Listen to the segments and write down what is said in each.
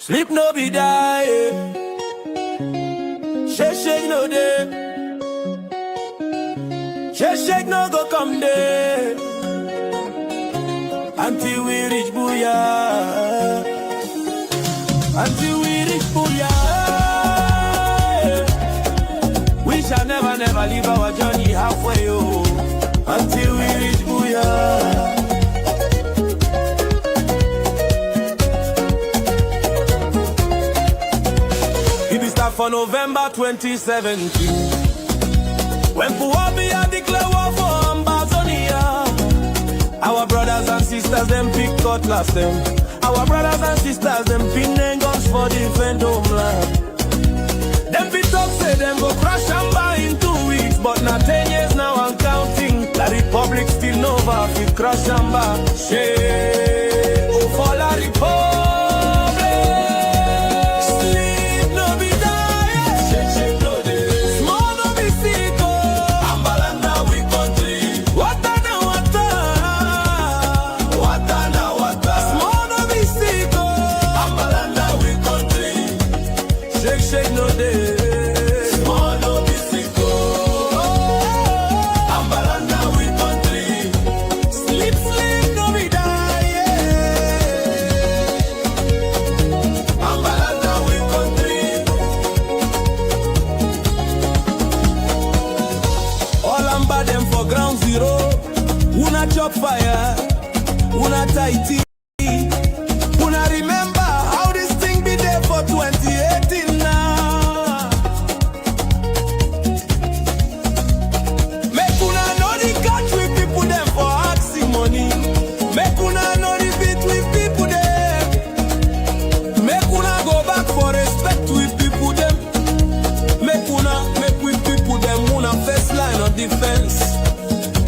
Sleep no be die. Shake no day. Shake no go come day. Until we reach Booyah. Until we reach Booyah. We shall never leave our journey halfway, oh. Until we reach Booyah. For November 2017, when Puwabia declare war for Ambazonia, our brothers and sisters them pick cutlass them. Our brothers and sisters them pin guns for defend homeland. Them be talk say them go crash Amba in 2 weeks, but not 10 years now I'm counting. La Republic still nova fit crash Amba. Shey, oh for La Republic. Shake no day. Small no be sick. Ambalanda we country. Sleep no be die. Ambalanda we country. All Amba them for ground zero. Una chop fire. Una tighty. Una remember how this thing be there for 2018 now. Defense.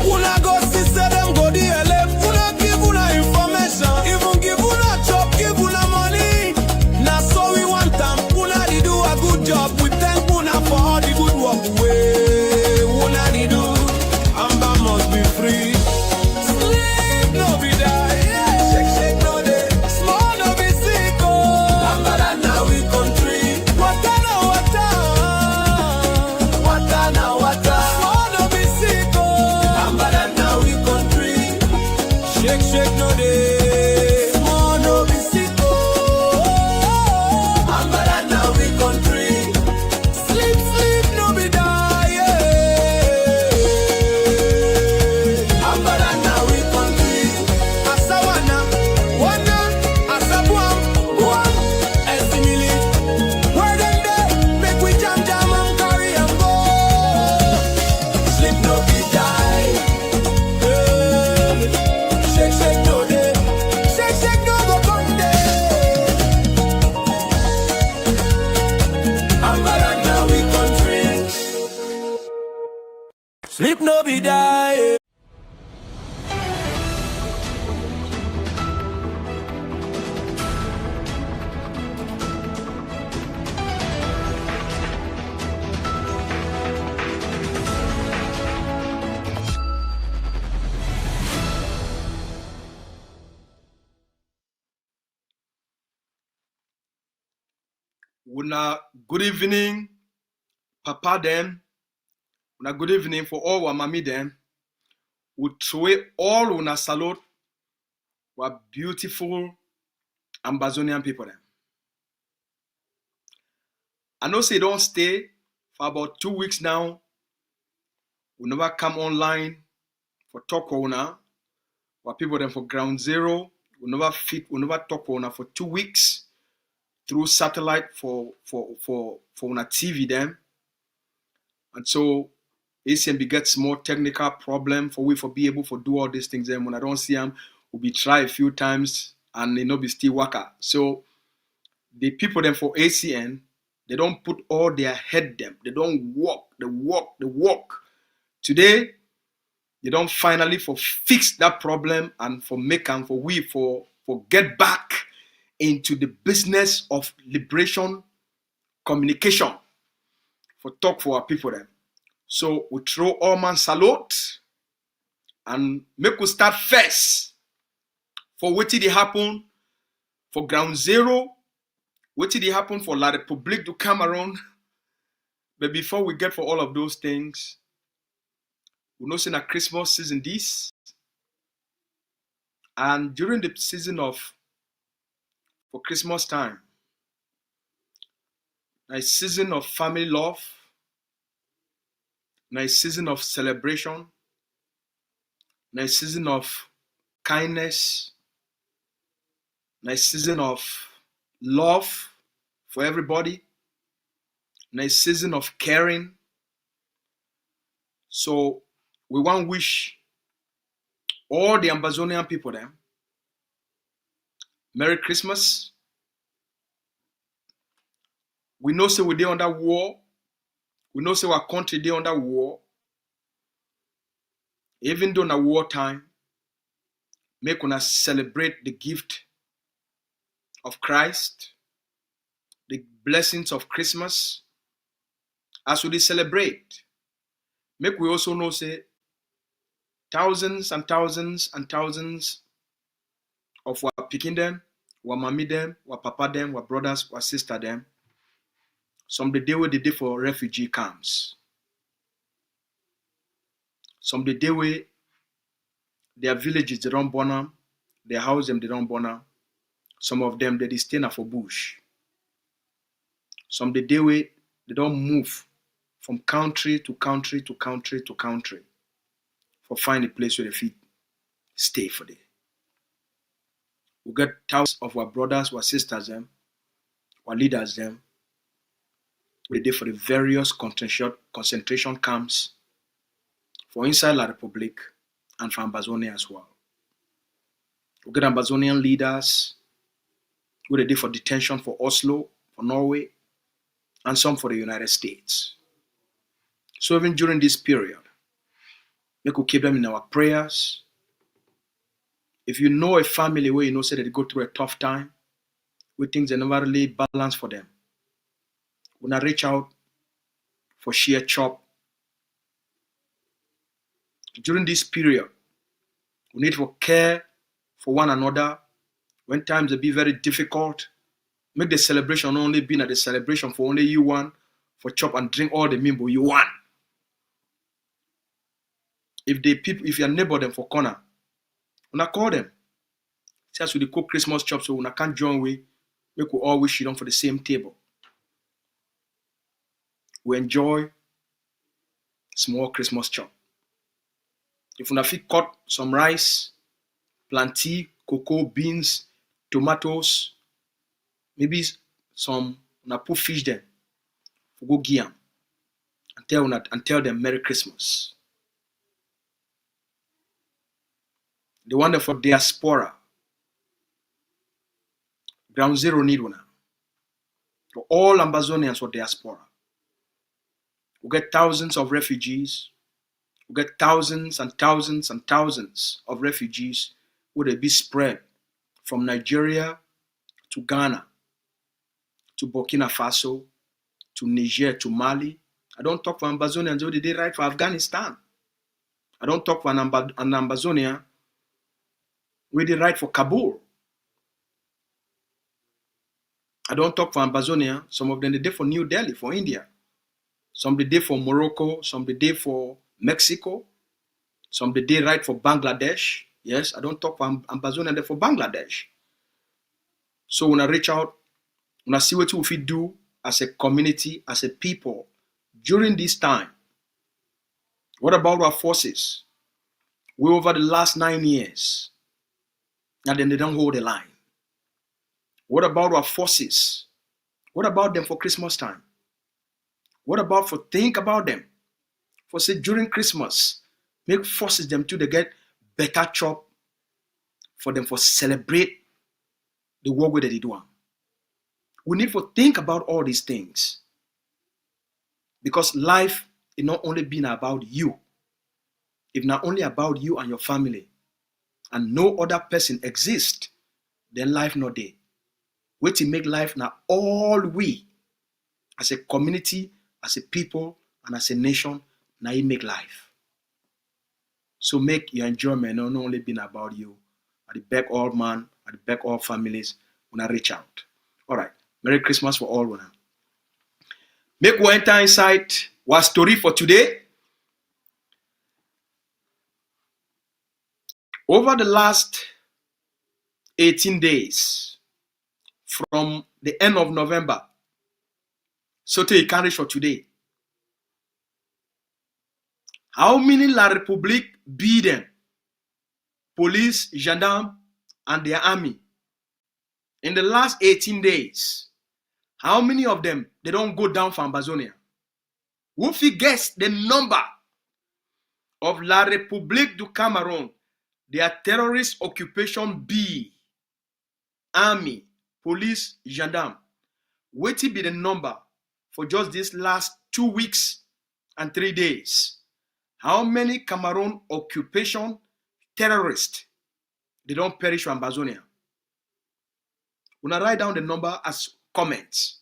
Una go see say them go DLF. Una give una information. Even give una chop, give una money. Now so we want them. Una di do a good job. We thank una for all the good work. Way una di do. Amba must be free. Sleep no be die. Shake no day. Small no be sick. Oh. Amba that now we country. Wata na wata. Wata na wata. Shake no day. Small no be sick. Ambalanda we country. Sleep no be die. Ambalanda we country. Asawana, wana, asabuam, buam, esimili. Where them there? Make we jam and carry and go. Sleep no be die. Shake no day. Shake no go come day. Ambalanda we country. Sleep no be die. Una good evening, Papa them. Una good evening for all our mommy them. We throw all una salute our beautiful Ambazonian people them. I know say don't stay for about 2 weeks now. We never come online for talk una. Our people them for ground zero. We never talk una for 2 weeks. Through satellite for una TV them. And so ACN gets more technical problem for we for be able to do all these things. And when I don't see them, we'll be try a few times and they no be still worker. So the people them for ACN, they don't put all their head them. They don't walk. Today, they don't finally for fix that problem and for make them for we for get back into the business of liberation, communication, for talk for our people then. So we throw all man salute and make we start first for what did happen for ground zero What did it happen for La Republique to come around? But before we get for all of those things, we know in a Christmas season this, and during the season for Christmas time, a season of family love, a season of celebration, a season of kindness, a season of love for everybody, a season of caring. So we want to wish all the Ambazonian people them Merry Christmas. We know say we're under war. We know say our country they under war. Even though in war time, make us celebrate the gift of Christ, the blessings of Christmas. As we celebrate, make we also know say thousands and thousands and thousands of our picking them, our mommy them, our papa them, our brothers, our sister them. Some the day where they did for refugee camps. Some the day where their villages they don't burn them, their house them they don't burn them. Some of them they stay for bush. Some the day where they don't move from country to country to country to country for find a place where they fit stay for them. We get thousands of our brothers, our sisters them, our leaders them. We did for the various concentration camps for inside La Republique and for Ambazonia as well. We get Ambazonian leaders who they did for detention for Oslo, for Norway, and some for the United States. So even during this period, we could keep them in our prayers. If you know a family where you know say that they go through a tough time, where things are never really balanced for them, we not reach out for share chop. During this period, we need to care for one another. When times will be very difficult, make the celebration only be at the celebration for only you one, for chop and drink all the mimbo you want. If your neighbor them for corner, una call them. See as we cook Christmas chop, so una can't join we, make we all wish you on for the same table. We enjoy small Christmas chop. If una fit cut some rice, plantain, cocoa, beans, tomatoes, maybe some una put fish there, for go give them and tell them Merry Christmas. The one for diaspora, ground zero need one. For all Ambazonians for diaspora. We get thousands of refugees. We get thousands and thousands and thousands of refugees who they be spread from Nigeria to Ghana, to Burkina Faso, to Niger, to Mali. I don't talk for Ambazonians who they right for Afghanistan. I don't talk for an Ambazonia where they right for Kabul. I don't talk for Ambazonia. Some of them they did for New Delhi, for India. Some they did for Morocco. Some they did for Mexico. Some they did right for Bangladesh. Yes, I don't talk for Ambazonia, they for Bangladesh. So when I reach out, when I see what we do as a community, as a people, during this time, what about our forces? We over the last 9 years, and then they don't hold the line. What about our forces? What about them for Christmas time? What about for think about them? For say during Christmas, make forces them to they get better chop for them for celebrate the work that they do. We need to think about all these things. Because life is not only being about you. If not only about you and your family, and no other person exists, then life not there. Wait to make life now all we, as a community, as a people, and as a nation, now you make life. So make your enjoyment not only being about you, at the back all man, at the back all families, when I reach out. All right. Merry Christmas for all. Make we enter inside our story for today. Over the last 18 days, from the end of November, so to carry for today, how many La République beat them? Police, gendarmes, and their army. In the last 18 days, how many of them, they don't go down for Ambazonia? Who if you guess the number of La République du Cameroon, their terrorist occupation B, army, police, gendarme, what will be the number for just this last 2 weeks and 3 days? How many Cameroon occupation terrorists, they don't perish from Ambazonia? When I write down the number as comments.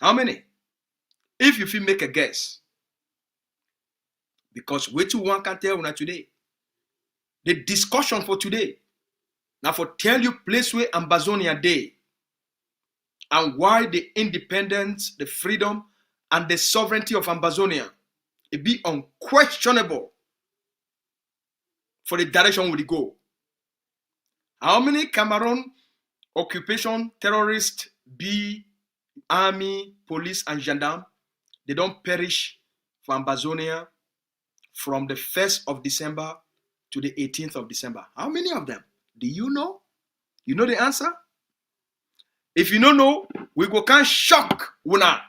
How many? If you feel make a guess. Because what you want can tell you today. The discussion for today. Now for tell you place where Ambazonia Day and why the independence, the freedom, and the sovereignty of Ambazonia it be unquestionable for the direction we go. How many Cameroon occupation terrorists, be army, police, and gendarme, they don't perish for Ambazonia from the 1st of December to the 18th of December? How many of them? Do you know? You know the answer? If you don't know, we go can shock una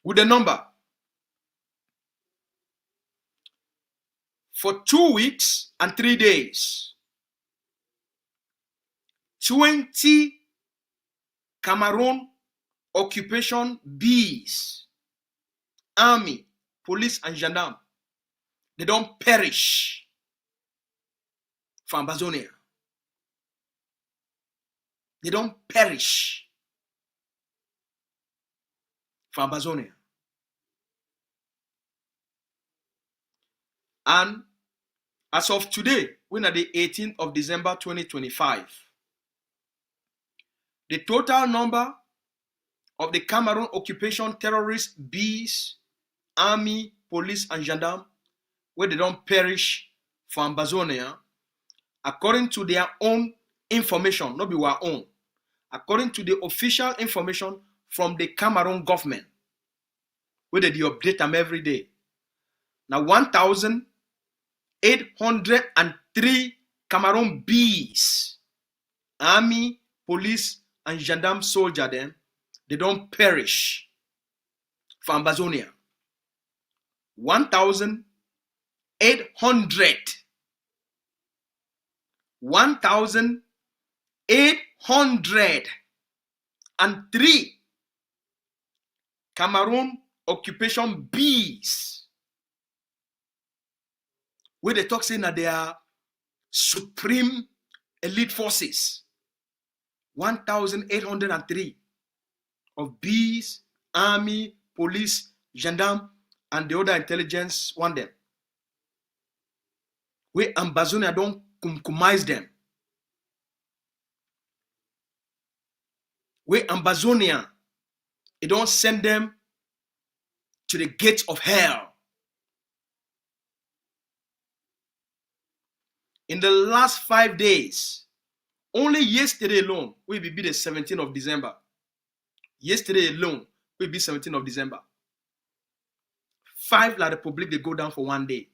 with the number. For 2 weeks and 3 days, 20 Cameroon occupation bees, army, police, and gendarme, they don't perish for Ambazonia. They don't perish for Ambazonia. And as of today, when at the 18th of December 2025, the total number of the Cameroon occupation terrorist bees, army, police, and gendarme, where they don't perish for Ambazonia, according to their own information, not be our own, according to the official information from the Cameroon government, where they update them every day. Now 1,803 Cameroon bees, army, police, and gendarme soldier then, they don't perish for Ambazonia. 1,803 Cameroon occupation bees, where they talk saying that they are supreme elite forces. 1,803 of bees, army, police, gendarme, and the other intelligence one them. Where Ambazonia don't compromise them. Where Ambazonia, it don't send them to the gates of hell. In the last 5 days, only yesterday alone, will be the 17th of December. Yesterday alone, will be 17th of December. 5 La République, they go down for 1 day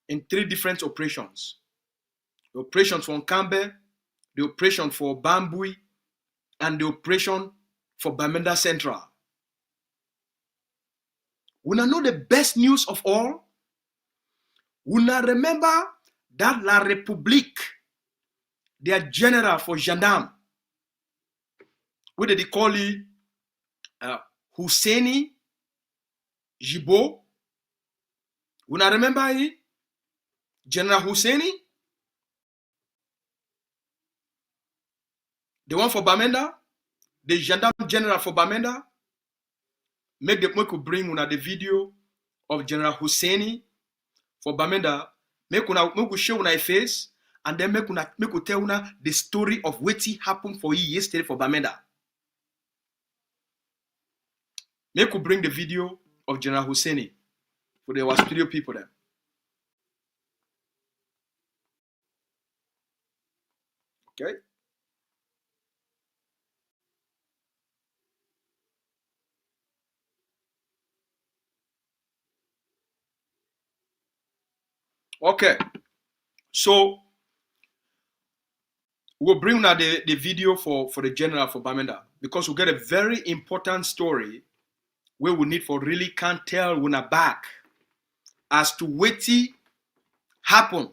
in 3 different operations. The operation for Nkambe, the operation for Bambui, and the operation for Bamenda Central. Una know the best news of all? Una remember that La République, their general for gendarme, what did they call it? Husseini Jibo. Una remember it? General Husseini? The one for Bamenda? The gendarme general for Bamenda? Make you bring una the video of General Husseini for Bamenda. Make you show una face, and then make you tell una the story of what happened for you yesterday for Bamenda. Make we bring the video of General Husseini for the our studio people there. Okay. Okay. So we'll bring now the video for the general for Bamenda, because we'll get a very important story where we need for really can't tell when back as to what happen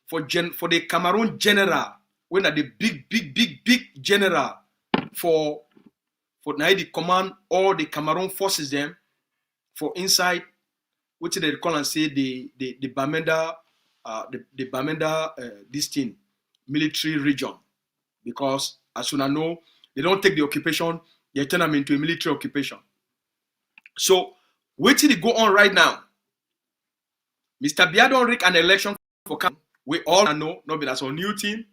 for the Cameroon general, when the big general for now the command all the Cameroon forces them for inside, which they call and say the Bamenda this thing military region, because as soon as know they don't take the occupation, they turn them into a military occupation. So what did go on right now? Mr. Biya don't rig an election for Cameroon. We all know, no, but that's a new team.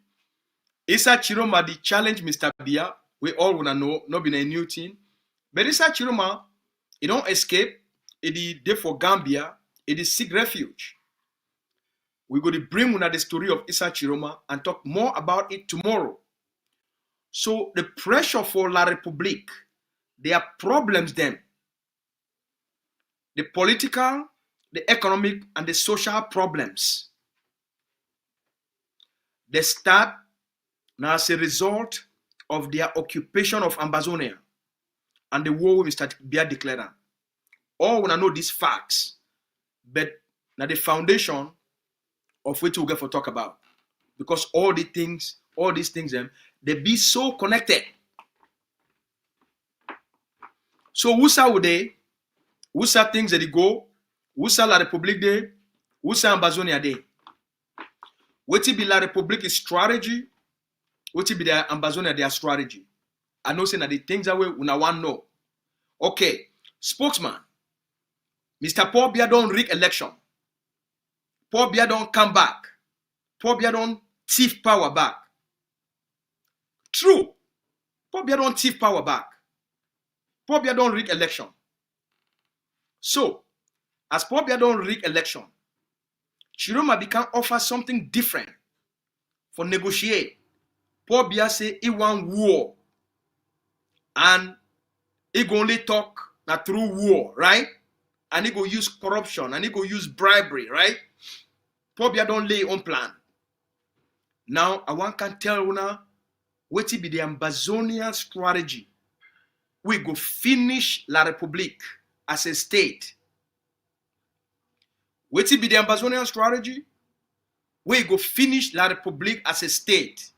Issa Chiroma the challenge Mr. Biya. We all wanna know, not be a new team. But Issa Chiroma, he don't escape. It is there for Gambia. It is seek refuge. We're going to bring one the story of Issa Chiroma and talk more about it tomorrow. So the pressure for La République, there are problems then. The political, the economic, and the social problems. They start now as a result of their occupation of Ambazonia and the war we Mr. Biya declared. All want to know these facts, but now the foundation of which we'll get for talk about, because all these things, they be so connected. So Wusa would they? Wusa things that they go? Wusa La République day? Wusa Ambazonia day? What it be La République strategy? What it be their Ambazonia their strategy? I know saying that the things that we una want know. Okay, spokesman. Mr. Paul Biya don't rig election. Paul Biya don't come back. Paul Biya don't thief power back. True. Paul Biya don't thief power back. Paul Biya don't rig election. So, as Paul Biya don't rig election, Chiroma can offer something different for negotiate. Paul Biya say he want war. And he go only talk na through war, right? And he go use corruption, and he go use bribery, right? Paul Biya don't lay on plan. Now, I want to tell you now, what it be the Ambazonian strategy. We go finish La République as a state. What it be the Ambazonian strategy? We go finish La République as a state.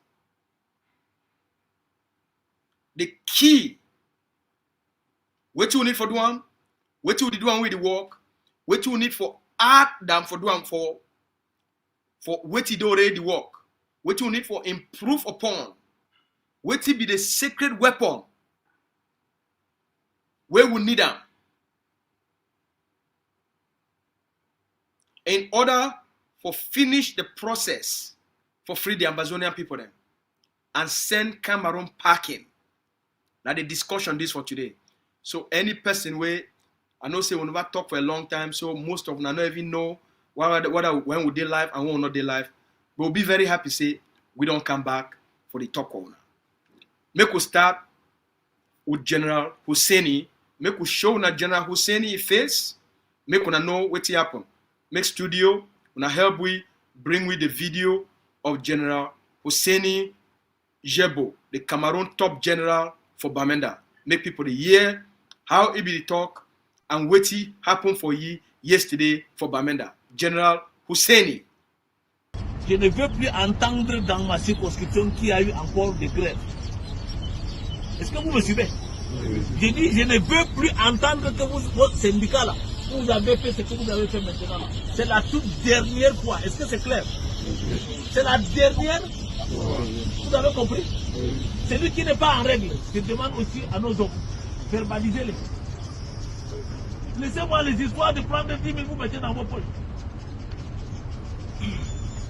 The key, what you need for doing, what you do with the work, what you need for art than for doing for what you do already work, what you need for improve upon, what it be the sacred weapon, where we need them. In order for finish the process for free the Ambazonian people then and send Cameroon packing. Now the discussion this for today. So any person where I know say we never talk for a long time, so most of them don't even know when we did live and when we not did live. We'll be very happy say we don't come back for the talk corner. Make we start with General Husseini. Make we show na General Husseini face. Make we know what happened. Make studio, una help we bring with the video of General Husseini Jebo, the Cameroon top general for Bamenda. Make people hear how he be talk and what happened for ye yesterday for Bamenda. General Husseini. Je ne veux plus entendre dans ma circonscription qu'il y a eu encore des grèves. Est-ce que vous me suivez? Je dis, je ne veux plus entendre que votre syndicat là, vous avez fait ce que vous avez fait maintenant là. C'est la toute dernière fois. Est-ce que c'est clair? C'est la dernière. Vous avez compris? Celui qui n'est pas en règle, je demande aussi à nos hommes, verbalisez-les. Laissez-moi les histoires de prendre 10 000, vous mettez dans vos poches.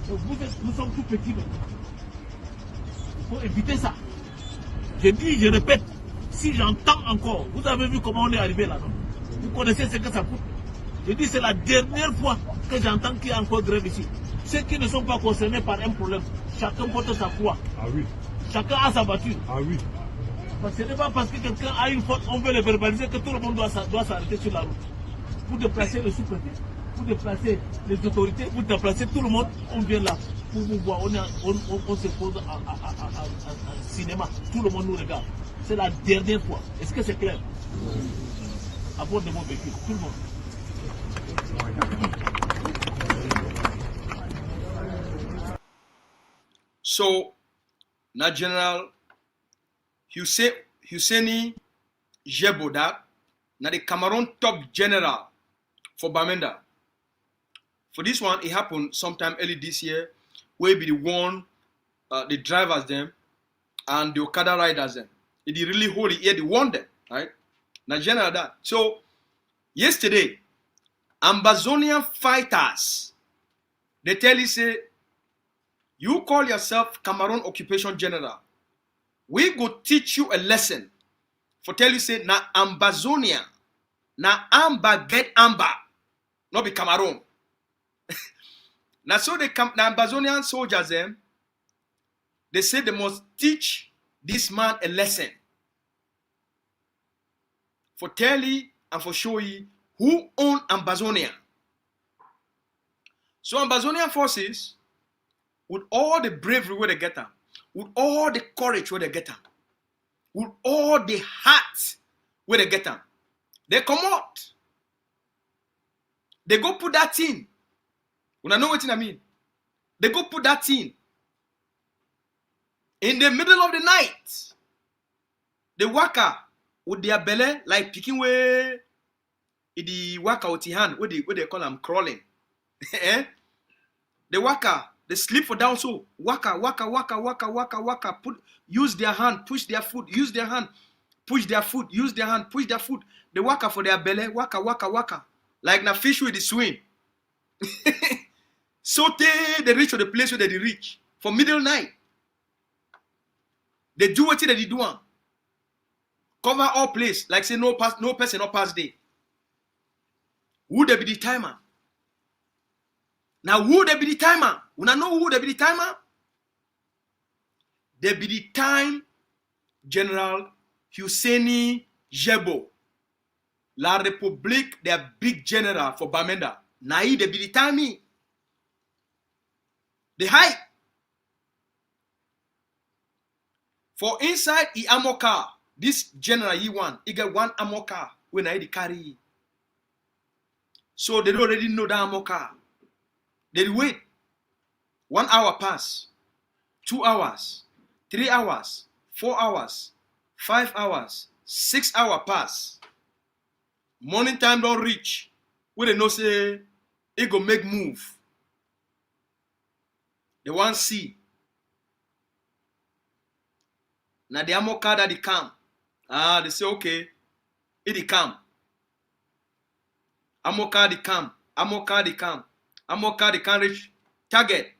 Nous sommes tout petits maintenant. Il faut éviter ça. Je dis, je répète, si j'entends encore, vous avez vu comment on est arrivé là, non? Vous connaissez ce que ça coûte? Je dis c'est la dernière fois que j'entends qu'il y a encore grève ici. Ceux qui ne sont pas concernés par un problème, chacun porte sa foi. Ah oui. Chacun a sa voiture. Ah oui. Parce que ce n'est pas parce que quelqu'un a une faute, on veut le verbaliser que tout le monde doit s'arrêter sur la route. Pour déplacer le sous-préfet, pour déplacer les autorités, pour déplacer tout le monde, on vient là pour vous voir. On se pose à cinéma. Tout le monde nous regarde. C'est la dernière fois. Est-ce que c'est clair? À bord de mon véhicule, tout le monde. So, na General Husseini Jeboda, na the Cameroon top general for Bamenda. For this one, it happened sometime early this year, where be the one, the drivers them, and the Okada riders them. It really hold it here, they won them, right? Na General that. So, yesterday, Ambazonian fighters, they tell you say, you call yourself Cameroon Occupation General. We go teach you a lesson. For tell you say, na Ambazonia, na Amba get Amba, not be Cameroon. Now so the Ambazonian soldiers them, they say they must teach this man a lesson. For tell you and for show you who own Ambazonia. So Ambazonian forces, with all the bravery where they get them, with all the courage where they get them, with all the heart where they get them, they come out. They go put that in. When I know what I mean, they go put that in the middle of the night. They waka with their belly like picking way. The waka with the hand, what they call them crawling. They waka. They sleep for down so waka. Use their hand, push their foot. Use their hand, push their foot. Use their hand, push their foot. They waka for their belly, waka. Like na fish with the swim. So they reach to the place where they reach for middle night. They do what they do. Cover all place like say no person no pass day. Who they be the timer? Now who they be the timer? Una know who they be the timer? They be the time General Husseini Jebo, La République, their big general for Bamenda. Now they be the timing. The hype. For inside the ammo car, this general he get one ammo car when I carry. So they don't already know that ammo car. They wait. 1 hour pass, 2 hours, 3 hours, 4 hours, 5 hours, 6 hours pass. Morning time don't reach. Where they know say it go make move. They want see. Now the ammo car that they come. They say okay, it come. Ammo car they come. Ammo car they come. Ammo car they can reach. Target.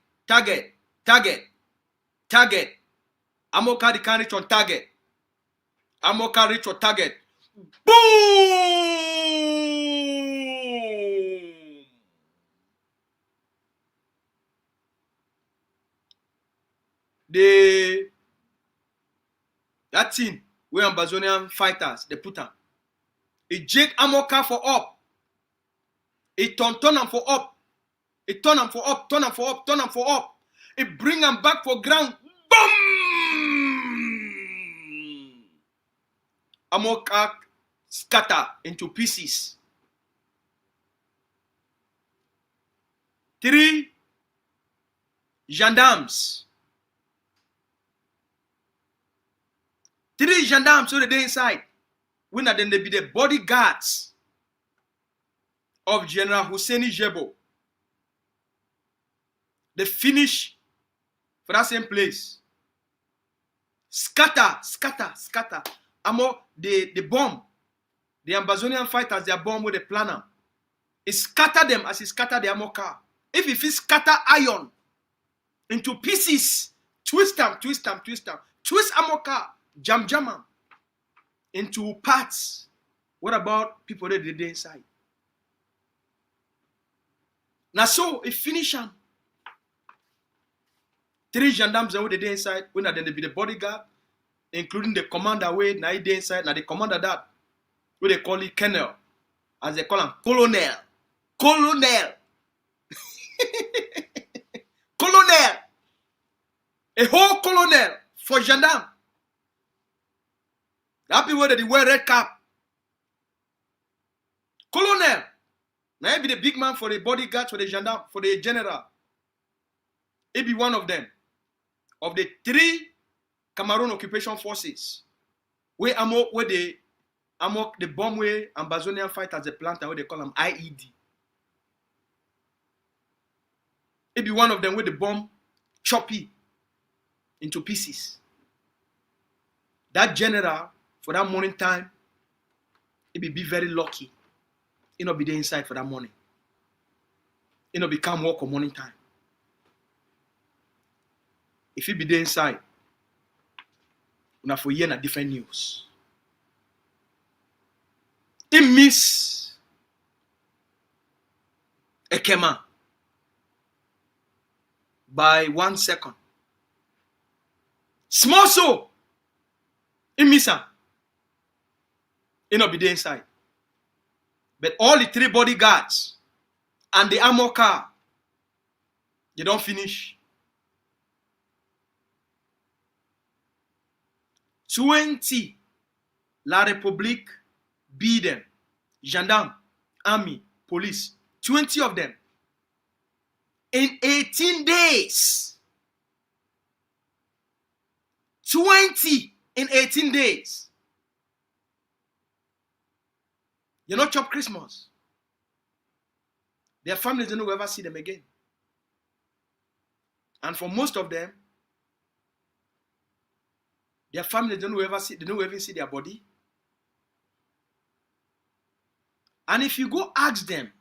Ammo car they can reach on target. Ammo car reach on target. Boom! That thing where Ambazonian fighters they put on. It jake ammo car for up. It turn them for up. It turn them for up. It bring them back for ground. Boom! Ammo car scatter into pieces. 3 gendarmes. 3 gendarmes so they inside. When then they be the bodyguards of General Husseini Jebo. They finish for that same place. Scatter. Ammo the bomb. The Ambazonian fighters, their bomb with the planner. It scatter them as it scatter the ammo car. If it scatter iron into pieces, twist them. Twist ammo car. Jam. into parts. What about people that did inside? Now so it finish them. 3 gendarmes that were the inside, when they be the bodyguard, including the commander way, now he inside, now the commander that, what they call it colonel, as they call him, colonel. Colonel. Colonel. A whole colonel for gendarme. That people that they wear red cap. Colonel. Now he be the big man for the bodyguard, for the gendarme, for the general. He be one of them. Of the 3 Cameroon occupation forces. Where the bomb where Ambazonian fighters they plant and where they call them IED. It be one of them where the bomb choppy into pieces. That general for that morning time, it be very lucky. It not be there inside for that morning. It not become work on morning time. If he be there inside, una for hear na different news. He miss Ekema by 1 second. Small so, he miss her. He not be there inside. But all the 3 bodyguards and the armor car, they don't finish. 20 La République beat them. Gendarme, army, police. 20 of them. In 18 days. 20 in 18 days. You not chop Christmas. Their families don't ever see them again. And for most of them, their families don't ever see their body. And if you go ask them,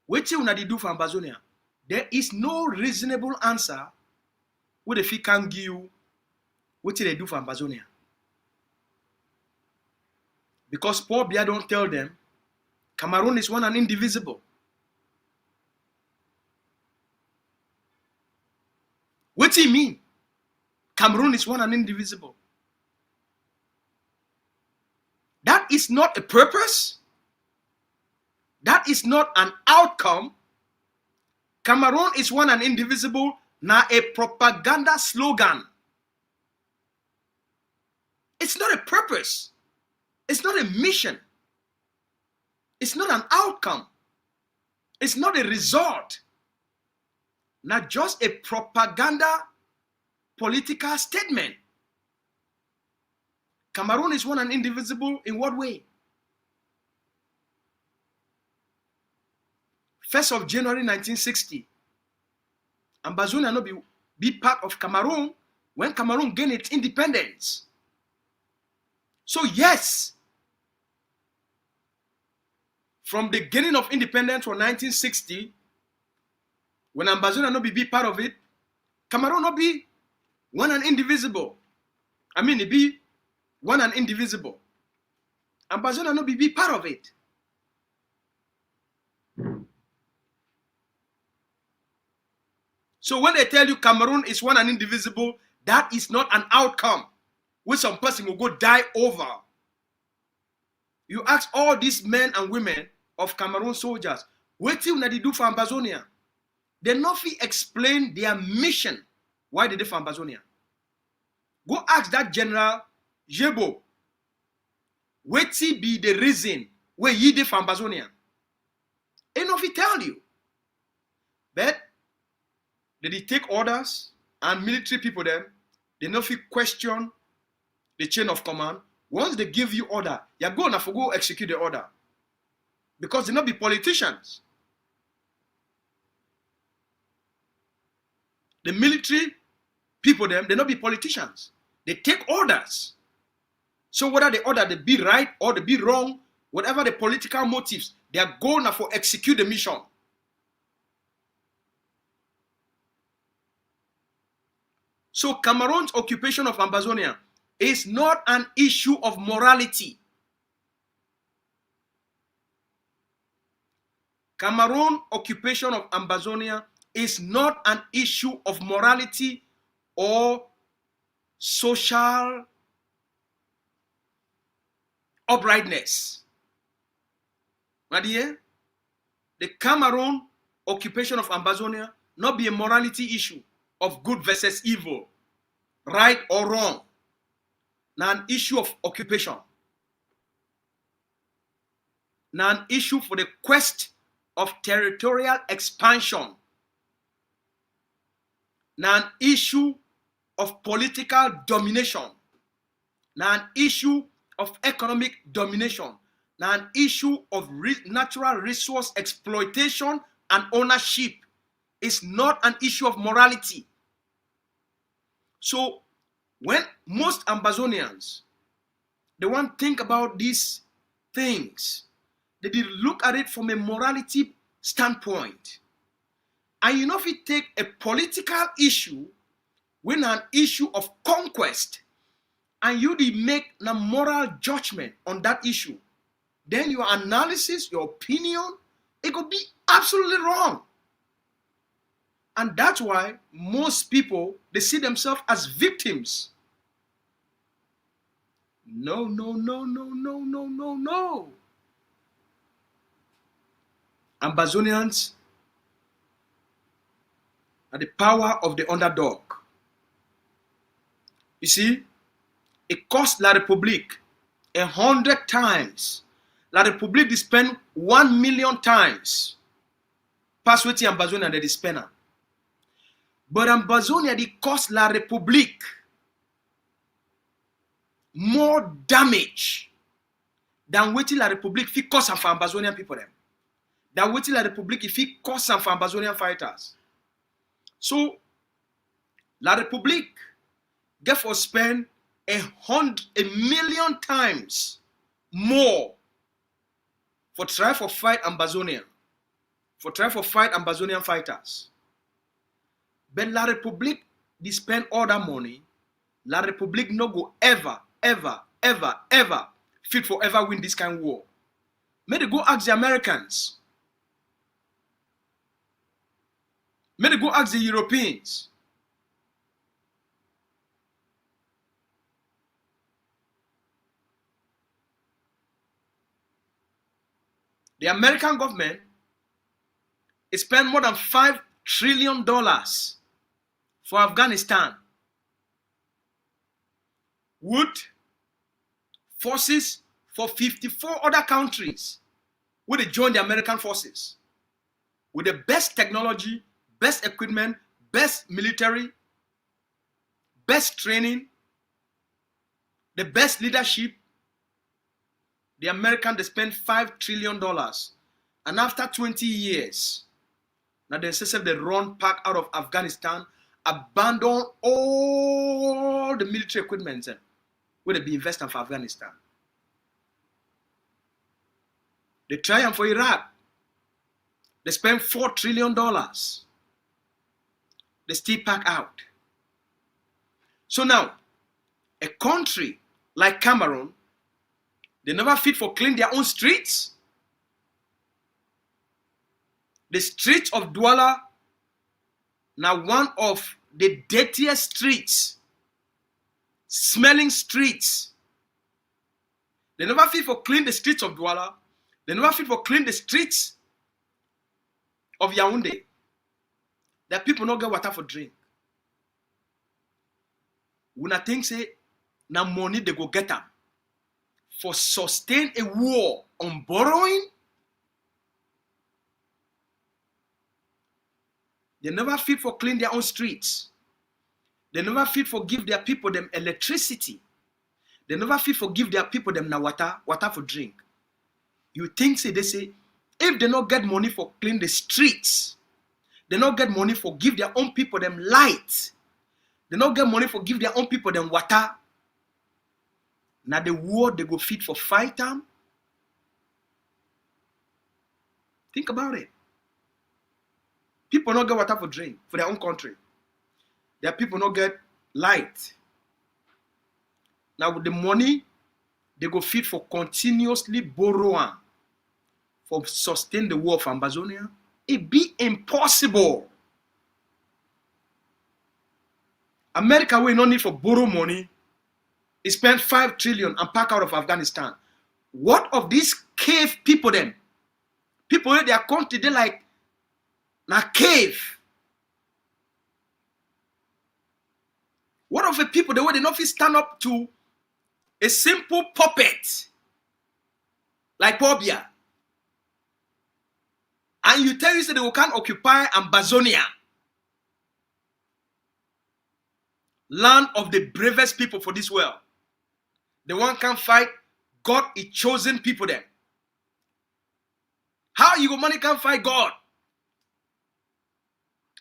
what you want to do for Ambazonia, there is no reasonable answer what if he can give you what they do for Ambazonia. Because Paul Biya don't tell them, Cameroon is one and indivisible. What do you mean? Cameroon is one and indivisible. That is not a purpose. That is not an outcome. Cameroon is one and indivisible, not a propaganda slogan. It's not a purpose. It's not a mission. It's not an outcome. It's not a result. Not just a propaganda political statement. Cameroon is one and indivisible in what way? 1st of January 1960. Ambazonia not be part of Cameroon when Cameroon gained its independence. So yes, from the beginning of independence from 1960, when Ambazonia not be part of it, Cameroon not be one and indivisible. I mean, it be one and indivisible. Ambazonia not be part of it. So when they tell you Cameroon is one and indivisible, that is not an outcome which some person will go die over. You ask all these men and women of Cameroon soldiers, what do they do for Ambazonia? They not explain their mission. Why they do for Ambazonia? Go ask that General Jebo, what be the reason where he did for Ambazonia? Ain't no tell you. But they take orders and military people them, they not question the chain of command. Once they give you order, you're going to go execute the order. Because they not be politicians. The military people them, they not be politicians. They take orders. So whether the order they be right or they be wrong, whatever the political motives, they are going to execute the mission. So Cameroon's occupation of Ambazonia is not an issue of morality. Cameroon occupation of Ambazonia is not an issue of morality or social uprightness. My dear, the Cameroon occupation of Ambazonia not be a morality issue of good versus evil, right or wrong. Now an issue of occupation. Now an issue for the quest of territorial expansion. Now an issue of political domination. Now an issue of economic domination. Now an issue of natural resource exploitation and ownership. Is not an issue of morality. So when most Ambazonians, they want to think about these things, they did look at it from a morality standpoint. And you know, if you take a political issue with an issue of conquest, and you did make a moral judgment on that issue, then your analysis, your opinion, it could be absolutely wrong. And that's why most people, they see themselves as victims. No. Ambazonians are the power of the underdog. You see, it cost La République 100 times. La République they spend 1 million times. Pass with the Ambazonian they spend. But Ambazonia they cost La République more damage than waiting La République fi cause for Ambazonian people them. Than waiting La République if he cause for Ambazonian fighters. So La République get for spend 1 million times more for try for fight Ambazonian. For try for fight Ambazonian fighters. But La République, they spend all that money. La République no go ever fit for ever win this kind of war. May they go ask the Americans. May they go ask the Europeans. The American government spent more than $5 trillion for Afghanistan. Would forces for 54 other countries would they join the American forces with the best technology, best equipment, best military, best training, the best leadership. The Americans, they spent $5 trillion. And after 20 years, now they say they run back out of Afghanistan, abandon all the military equipment where they be investing for Afghanistan. They try for Iraq. They spend $4 trillion. They still pack out. So now, a country like Cameroon, they never fit for clean their own streets. The streets of Douala, now one of the dirtiest streets, smelling streets. They never fit for clean the streets of Douala. They never fit for clean the streets of Yaoundé. That people not get water for drink. When I think say, now money they go get them for sustain a war on borrowing. They never fit for clean their own streets. They never fit for give their people them electricity. They never fit for give their people them now water for drink. You think say they say, if they not get money for clean the streets, they not get money for give their own people them light. They not get money for give their own people them water. Now the war they go fit for fight them. Think about it. People not get water for drink for their own country. Their people not get light. Now with the money, they go fit for continuously borrowing for sustain the war of Ambazonia. It be impossible. America will no need for borrow money. It spent 5 trillion and pack out of Afghanistan. What of these cave people then? People in their country, they like na cave. What of the people the way they not fit stand up to a simple puppet like Pobia? And you tell you that they can't occupy Ambazonia, land of the bravest people for this world. The one can fight God, is chosen people then. How you go money can fight God?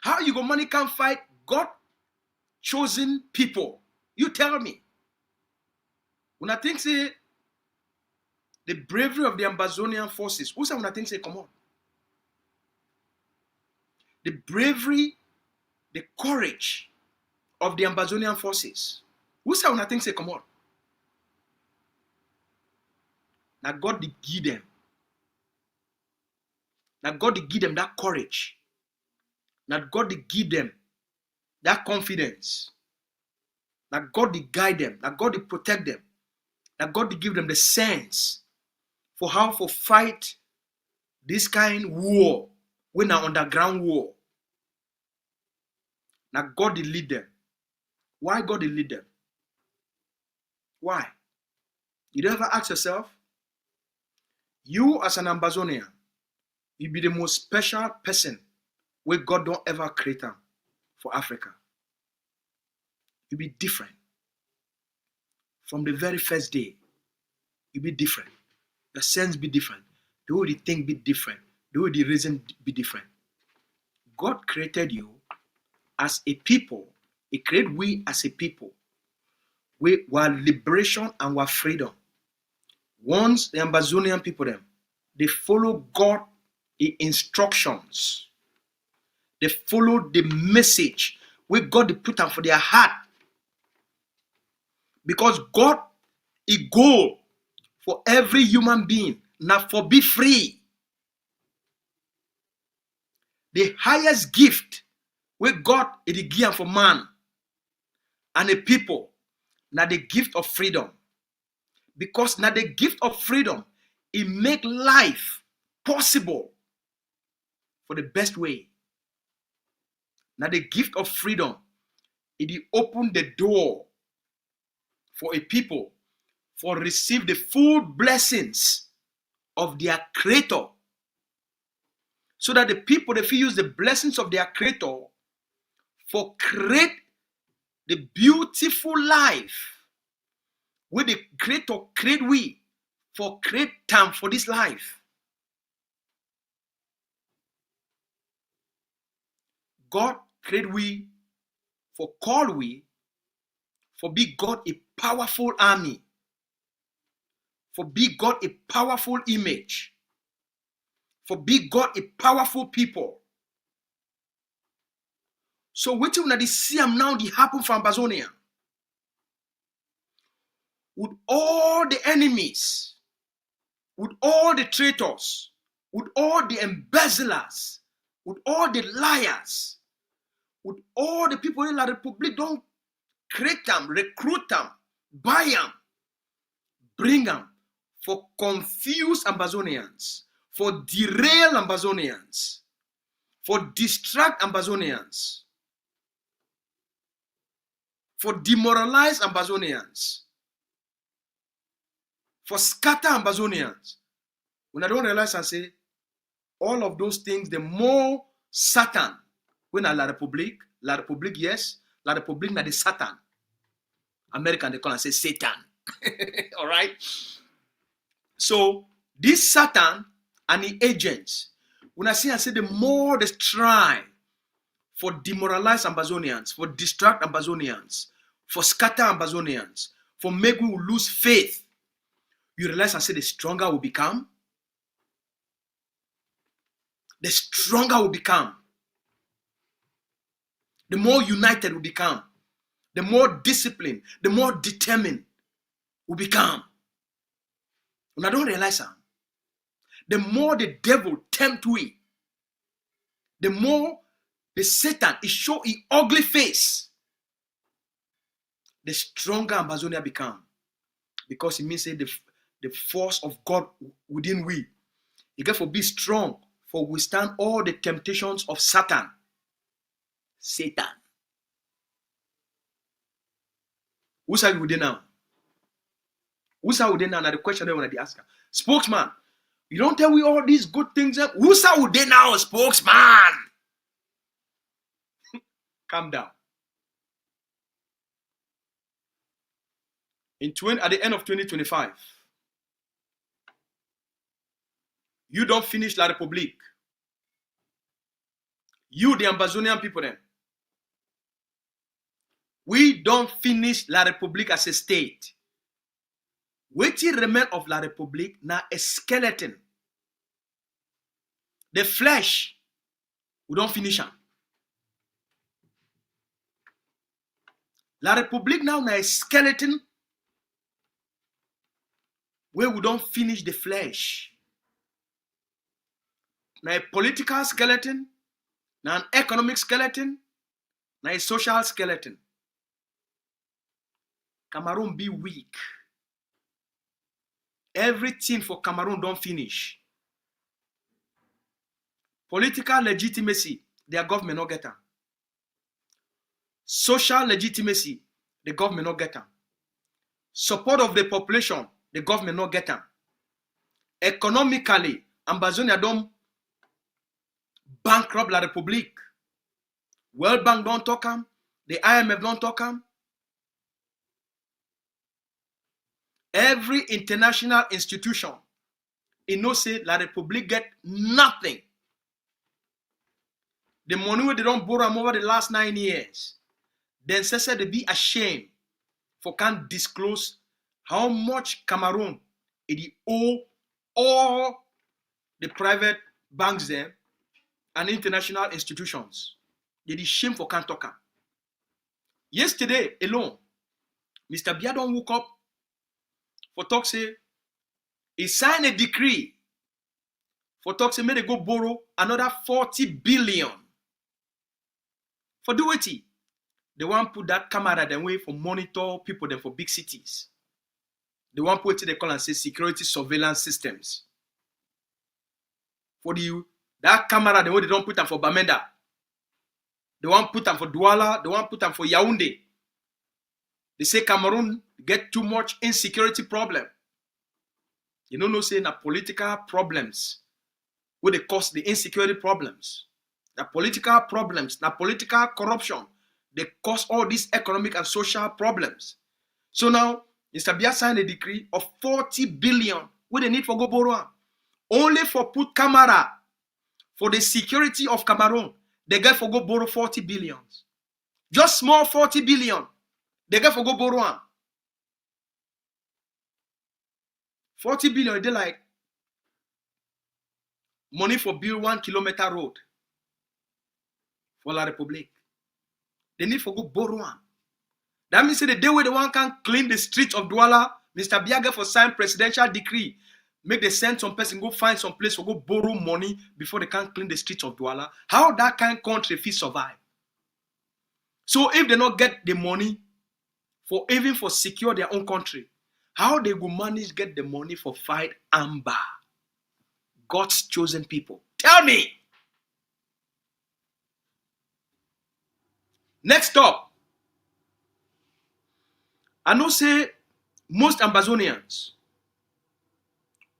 How you go money can fight God chosen people? You tell me. When I think say the bravery of the Ambazonian forces, who say when I think say come on? The bravery, the courage of the Ambazonian forces. Who say when I think say come on? Now God did give them. Now God did give them that courage. Now God did give them that confidence. Now God did guide them. Now God did protect them. Now God did give them the sense for how to fight this kind of war when an underground war. Now God did lead them. Why God did lead them? Why? You ever ask yourself? You as an Ambazonian, you be the most special person where God don't ever create them for Africa. You be different. From the very first day, you be different. Your sense be different. The way you think be different. The way you reason be different. God created you as a people. He created we as a people. We were liberation and were freedom. Once the Ambazonian people them, they follow God's instructions. They follow the message where God they put them for their heart. Because God, a goal for every human being, now for be free. The highest gift where God is the gift for man and a people, now the gift of freedom. Because now the gift of freedom, it make life possible for the best way. Now the gift of freedom, it open the door for a people for receive the full blessings of their creator. So that the people, if you use the blessings of their creator for create the beautiful life where the creator create we for create time for this life. God create we for call we for be God a powerful army, for be God a powerful image, for be God a powerful people. So what you want to see now the happen for Ambazonia? With all the enemies, with all the traitors, with all the embezzlers, with all the liars, with all the people in the Republic, don't create them, recruit them, buy them, bring them for confuse Ambazonians, for derail Ambazonians, for distract Ambazonians, for demoralize Ambazonians, for scatter Ambazonians. When I don't realize and say, all of those things, the more Satan, when La Republique, yes, La Republique na the Satan. American, they call and say Satan. All right? So, this Satan and the agents, when I say, the more they strive for demoralize Ambazonians, for distract Ambazonians, for scatter Ambazonians, for make we lose faith, you realize the stronger we become. The stronger we become. The more united we become. The more disciplined, the more determined will become. And I don't realize that. The more the devil tempt we, the more the Satan is show his ugly face, the stronger Ambazonia become. Because it means the force of God within we. You get for be strong, for withstand all the temptations of Satan. Satan. Who's are you with now? Who's are with now? Now the question I want to ask. Spokesman, you don't tell me all these good things. Who's are with now, spokesman? Calm down. At the end of 2025, you don't finish La République. You, the Ambazonian people, then. We don't finish La République as a state. What remain of La République now a skeleton. The flesh, we don't finish them. La République now a skeleton where we don't finish the flesh. Now a political skeleton, now an economic skeleton, now a social skeleton. Cameroon be weak. Everything for Cameroon don't finish. Political legitimacy, their government not get them. Social legitimacy, the government not get them. Support of the population, the government not get them. Economically, Ambazonia don't bankrupt La République. World Bank don't talk them. The IMF don't talk them. Every international institution, it no say La République get nothing. The money where they don't borrow them over the last 9 years. Then say they be ashamed for can't disclose how much Cameroon it owe all the private banks there and international institutions. They is shame for can't talk. Yesterday alone, Mr. Biya don't woke up for talk say he signed a decree for talk say may they go borrow another 40 billion. For do it. They want put that camera them way for monitor people them for big cities. They want put it they call and say security surveillance systems. For that camera the way they don't put them for Bamenda. They want put them for Douala. They want put them for Yaoundé. They say Cameroon get too much insecurity problem. You know, no saying that political problems where they cause the insecurity problems. The political problems, the political corruption, they cause all these economic and social problems. So now, Mr. Biya signed a decree of 40 billion where they need for go borrow. Only for put camera for the security of Cameroon, they get for go borrow 40 billions. Just small 40 billion. They get for go borrow. 40 billion, they like money for build 1 kilometer road for La République. They need for go borrow one. That means the day where the one can clean the streets of Douala, Mr. Biya get for sign presidential decree. Make they send some person go find some place for go borrow money before they can clean the streets of Douala. How that kind of country fit survive? So if they not get the money for even for secure their own country, how they go manage get the money for fight Amba? God's chosen people. Tell me. Next up, I know say most Ambazonians,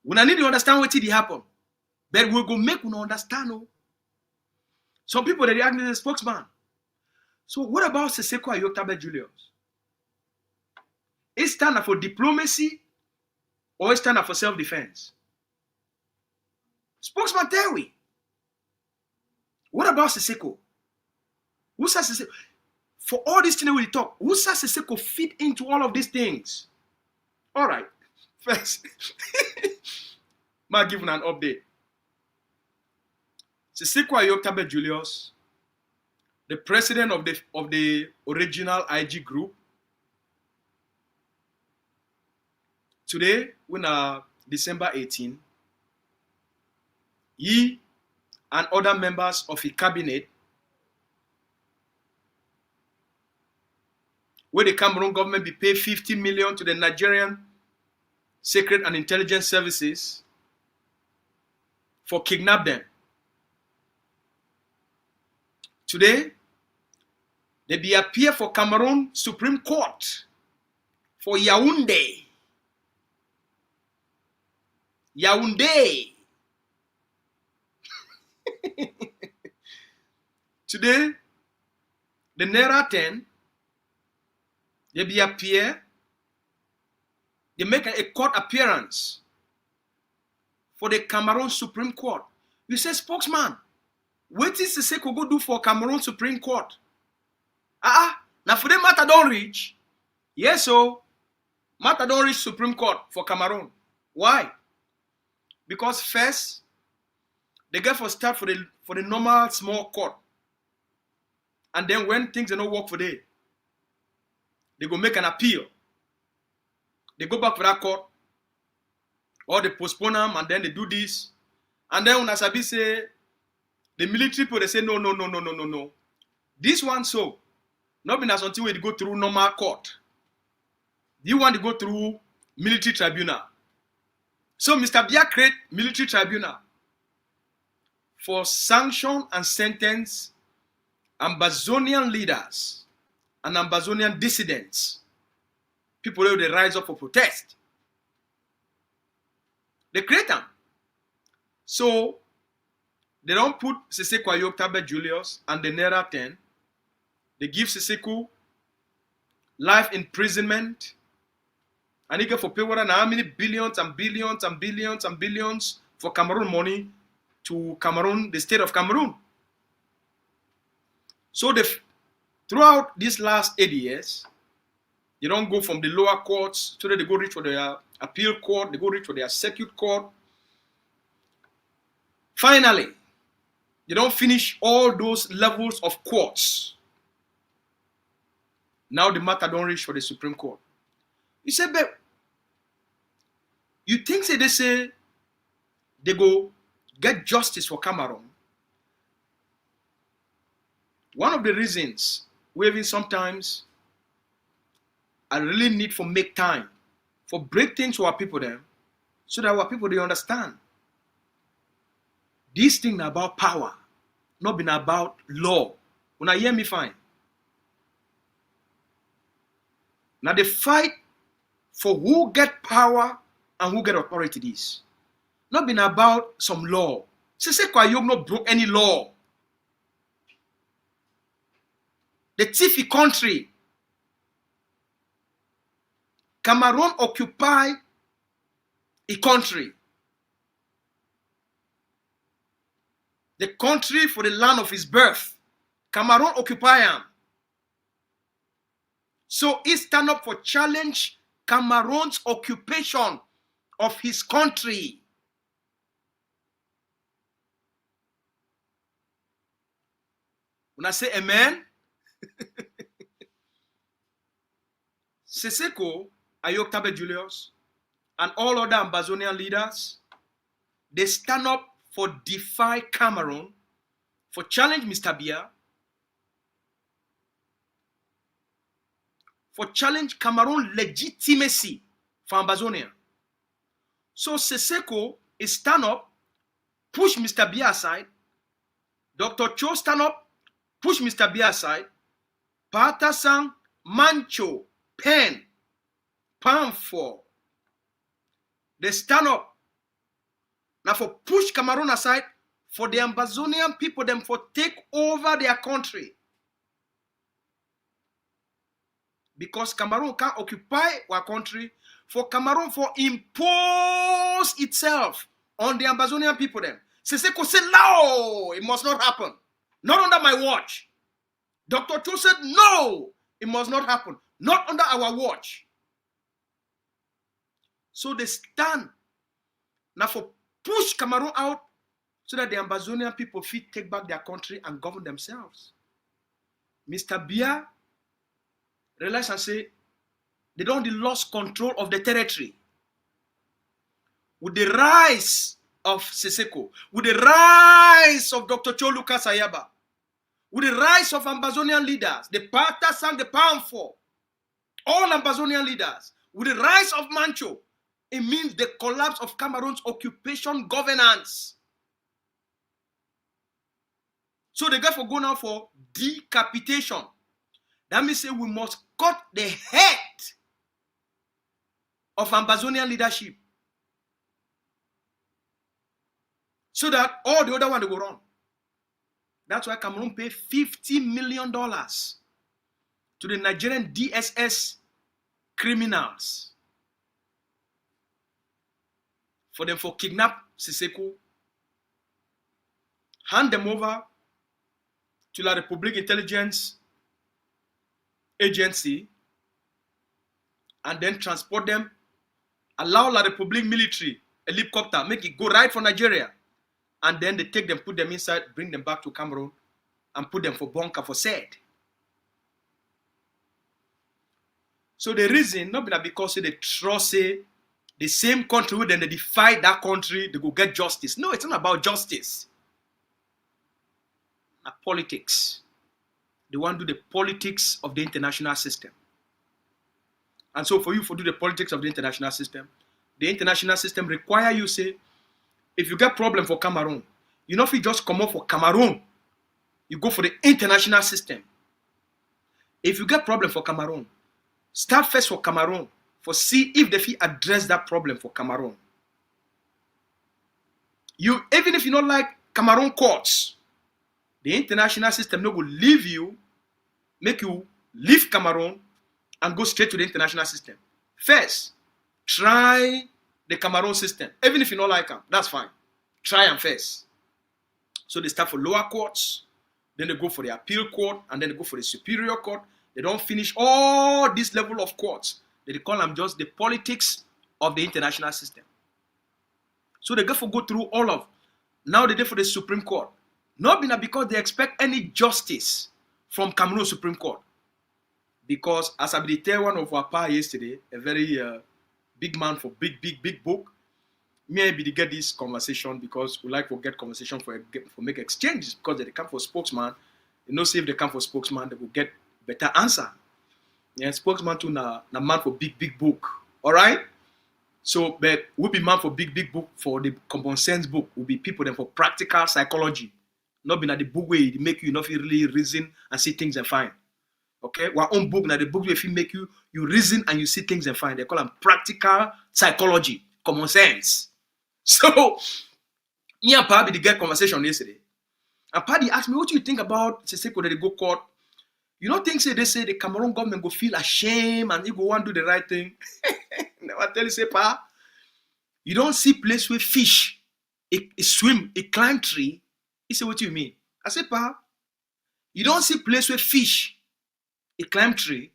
we need to understand what did happen, but we go make we understand. Oh. Some people they react to the spokesman. So what about Seseko Ayoktabe Julius? Is stand for diplomacy or is stand for self-defense? Spokesman tell we. What about Seseko? Who says Seseko? For all these things we talk, who says Seseko fit into all of these things? All right. First, I'm giving an update. Seseko Ayoktabe Julius, the president of the original IG group, today, when December 18, he and other members of his cabinet, where the Cameroon government be paid 50 million to the Nigerian Secret and Intelligence Services for kidnap them. Today, they be appear for Cameroon Supreme Court for Yaoundé. Yaoundé. Today, the Naira 10, they be appear, they make a court appearance for the Cameroon Supreme Court. You say, spokesman, what is Siseko go do for Cameroon Supreme Court? Now for the matter don't reach. Yes, so matter don't reach Supreme Court for Cameroon. Why? Because first, they get for start for the normal small court. And then when things do not work for them, they go make an appeal. They go back for that court, or they postpone them, and then they do this. And then when Asabi say, the military people, they say, no. This one, so, not been as until we go through normal court. You want to go through military tribunal. So Mr. Bia create military tribunal for sanction and sentence Ambazonian leaders and Ambazonian dissidents, people who they rise up for protest. They create them. So they don't put Siseko Ayoktabe Julius and the Naira 10. They give Siseko life imprisonment. And he get for pay water how many billions and billions and billions and billions for Cameroon money to Cameroon, the state of Cameroon. So throughout these last 8 years, they don't go from the lower courts, so that they go reach for their appeal court, they go reach for their circuit court. Finally, they don't finish all those levels of courts. Now the matter don't reach for the Supreme Court. You say, babe, you think they say they go get justice for Cameroon? One of the reasons we even sometimes I really need for make time for break things to our people then, so that our people they understand. This thing about power, not been about law. When I hear me fine. Now the fight for who get power and who get authority this. Not been about some law. Siseko Ayok not broke any law. The Tifi country, Cameroon occupy a country. The country for the land of his birth. Cameroon occupy him. So he stand up for challenge Cameroon's occupation of his country. When I say amen, Siseko Ayoktabe Julius and all other Ambazonian leaders, they stand up for defy Cameroon, for challenge Mr. Bia, for challenge Cameroon legitimacy for Ambazonia. So Siseko is stand up, push Mr. Bia aside. Dr. Cho stand up, push Mr. Bia aside. Patasang, Mancho, Pen, Pamfor. They stand up now for push Cameroon aside for the Ambazonian people them for take over their country. Because Cameroon can't occupy our country, for Cameroon for impose itself on the Ambazonian people them. Siseko said, no, it must not happen. Not under my watch. Dr. Cho said, no, it must not happen. Not under our watch. So they stand now for push Cameroon out so that the Ambazonian people fit take back their country and govern themselves. Mr. Bia realized and say they don't lost control of the territory. with the rise of Siseko, with the rise of Dr. Lucas, with the rise of Ambazonian leaders, the Patas and the Powerful, all Ambazonian leaders, with the rise of Mancho, it means the collapse of Cameroon's occupation governance. So they therefore go now for decapitation. That means we must cut the head of Ambazonian leadership so that all the other one they go wrong. That's why Cameroon paid $50 million to the Nigerian DSS criminals for them for kidnap Siseko, hand them over to La Republic Intelligence Agency, and then transport them, allow La Republic military helicopter, make it go right for Nigeria, and then they take them, put them inside, bring them back to Cameroon, and put them for bunker for said. So the reason, not because they trust the same country, then they defy that country, they go get justice. No, it's not about justice. Politics. They want to do the politics of the international system. And so for you to do the politics of the international system require you say, if you get problem for Cameroon, you know if you just come up for Cameroon, you go for the international system. If you get problem for Cameroon, start first for Cameroon, for see if they fit address that problem for Cameroon. You, even if you don't like Cameroon courts, the international system no will leave you, make you leave Cameroon and go straight to the international system. First, try the Cameroon system. Even if you don't like them, that's fine. Try them first. So they start for lower courts, then they go for the appeal court, and then they go for the superior court. They don't finish all this level of courts. They call them just the politics of the international system. So they go through all of. Now they go for the Supreme Court. Not because they expect any justice from Cameroon Supreme Court. Because as I tell one of our pa yesterday, a very big man for big book, maybe they get this conversation because we like to get conversation for make exchanges because they come for spokesman. You know, say if they come for spokesman, they will get better answer. Yeah, spokesman too na man for big book. All right. So, but we'll be man for big book for the common sense book. Will be people then for practical psychology. Not be na the book way it make you not really reason and see things and find. Okay, our own book now the book if it make you reason and you see things and find. They call them practical psychology, common sense. So, me and Paddy get conversation yesterday, and Paddy asked me, "What do you think about Siseko that they go court? You don't think they say the Cameroon government go feel ashamed and they go want to do the right thing?" Never tell you say, "Pa, you don't see place where fish, it swim, it climb tree." He said, "What do you mean?" I said, "Pa, you don't see place where fish, it climb tree."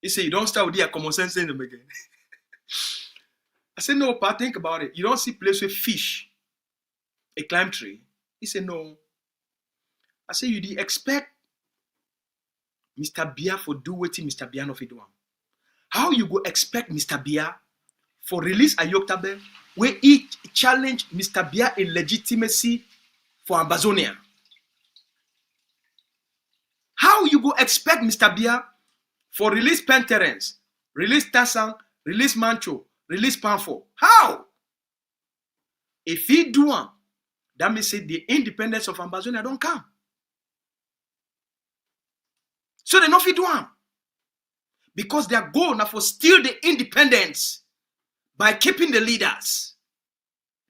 He said, "You don't start with the common sense in them again." I said, "No, Pa, think about it. You don't see place where fish, it climb tree." He said, "No." I said, "You do expect Mr. Bia for do what Mr. Bia no fit do? How you go expect Mr. Bia for release a Yoktabe where he challenge Mr. Bia illegitimacy for Ambazonia? How you go expect Mr. Bia for release Penterence, release Tassang, release Mancho, release Panfo? How? If he do one, that means say the independence of Ambazonia don't come. So they not fit do one. Because their goal now for steal the independence by keeping the leaders.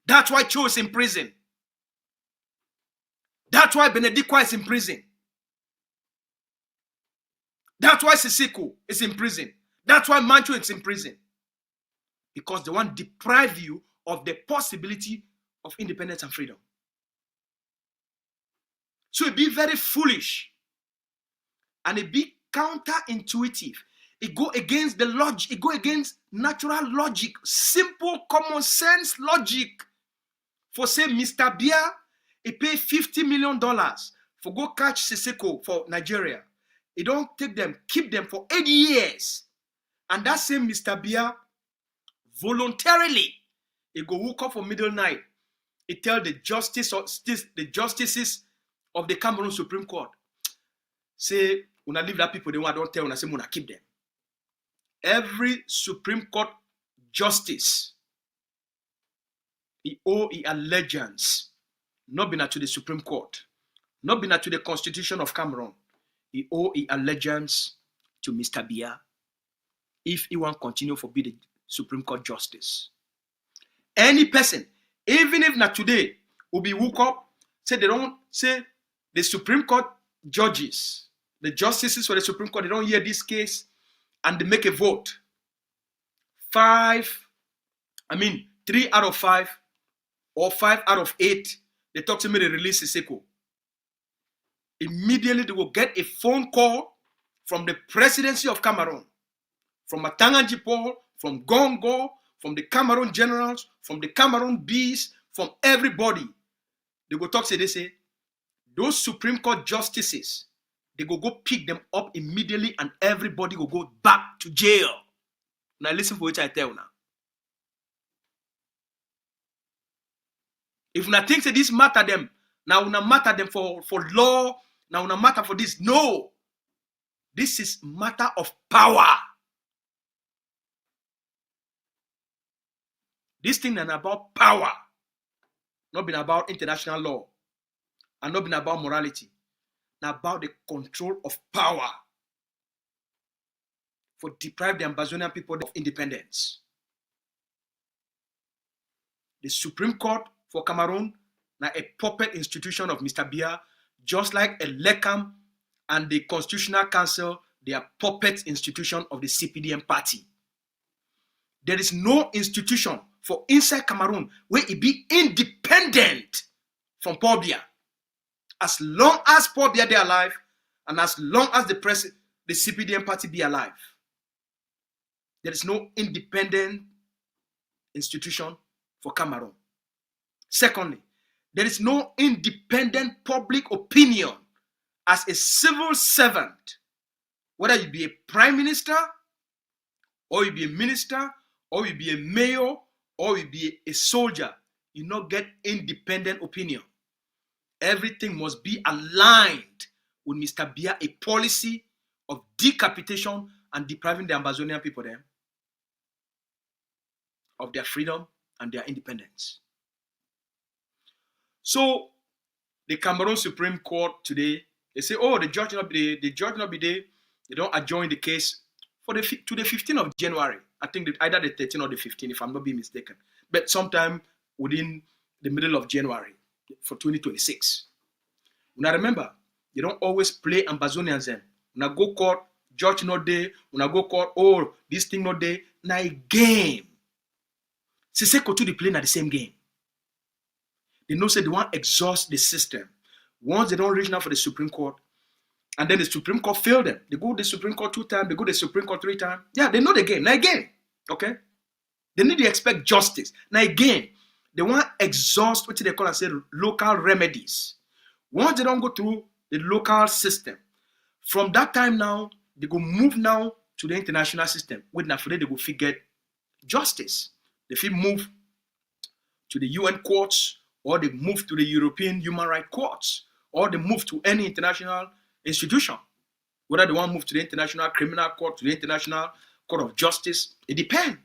That's why Cho is in prison. That's why Benedictwa is in prison. That's why Siseko is in prison. That's why Mancho is in prison. Because they want to deprive you of the possibility of independence and freedom. So it be very foolish. And it be counterintuitive. It go against the logic. It go against natural logic. Simple common sense logic. For say Mr. Bia, he pay $50 million for go catch Siseko for Nigeria. He don't take them, keep them for 80 years. And that same Mr. Bia voluntarily, he go woke up for middle night. He tell the justices of the Cameroon Supreme Court, say, when I leave that people, they want don't tell, when I say, when I keep them. Every Supreme Court justice, he owe his allegiance, not been to the Supreme Court, not been to the Constitution of Cameroon. He owe his allegiance to Mr. Biya if he want continue to be the Supreme Court justice. Any person, even if not today, will be woke up, say they don't say the Supreme Court judges, the justices for the Supreme Court, they don't hear this case and they make a vote. 3 out of 5 or 5 out of 8, they talk to me, they release Siseko. Immediately they will get a phone call from the presidency of Cameroon, from Matanganji Paul, from Gongo, from the Cameroon generals, from the Cameroon bees, from everybody. They go talk, say, they say, those Supreme Court justices, they go pick them up immediately and everybody will go back to jail. Now listen for what I tell now. If una think say this matter them, now una matter them for law, now una matter for this. No. This is matter of power. This thing is about power. Not been about international law. And not been about morality. Now about the control of power. For deprive the Ambazonian people of independence. The Supreme Court for Cameroon, now a puppet institution of Mr. Biya, just like a LECAM and the Constitutional Council, they are puppet institution of the CPDM party. There is no institution for inside Cameroon where it be independent from Paul Biya. As long as Paul Biya is alive, and as long as the CPDM party be alive, there is no independent institution for Cameroon. Secondly, there is no independent public opinion as a civil servant, whether you be a prime minister, or you be a minister, or you be a mayor, or you be a soldier. You not get independent opinion. Everything must be aligned with Mr. Biya, a policy of decapitation and depriving the Ambazonian people there of their freedom and their independence. So the Cameroon Supreme Court today, they say, oh, the judge not be there, the judge not be there. They don't adjourn the case to the 15th of January. I think either the 13th or the 15th, if I'm not being mistaken. But sometime within the middle of January for 2026. Now remember, they don't always play Ambazonians then. When I go court, judge not there. When I go court, oh, this thing not there. Now a game. Siseko to the play at the same game. They know say they want to exhaust the system. Once they don't reach now for the Supreme Court, and then the Supreme Court failed them. They go to the Supreme Court 2 times, they go to the Supreme Court 3 times. Yeah, they know the game. Now again, okay? They need to expect justice. Now again, they want to exhaust what they call and say local remedies. Once they don't go through the local system, from that time now, they go move now to the international system. With now for they go figure justice. They feel move to the UN courts, or they move to the European Human Rights Courts, or they move to any international institution. Whether they want to move to the International Criminal Court, to the International Court of Justice, it depends.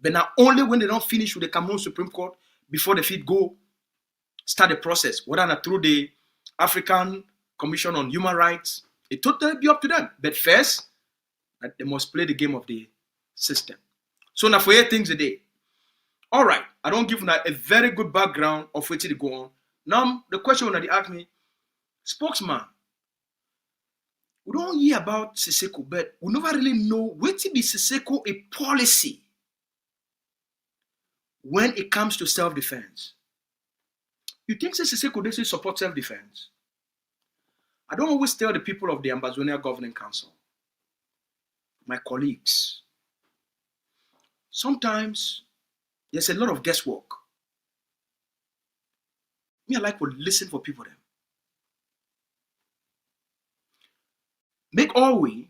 But now only when they don't finish with the Cameroon Supreme Court, before they fit go start the process, whether not through the African Commission on Human Rights, it totally be up to them. But first, they must play the game of the system. So now for 8 things a day. All right, I don't give now a very good background of what to go on. Now the question when they ask me, spokesman, we don't hear about Siseko, but we never really know what to be Siseko a policy when it comes to self-defense. You think Siseko doesn't support self-defense? I don't always tell the people of the Ambazonia Governing Council, my colleagues, sometimes there's a lot of guesswork. Me, I like to listen for people then. Make all we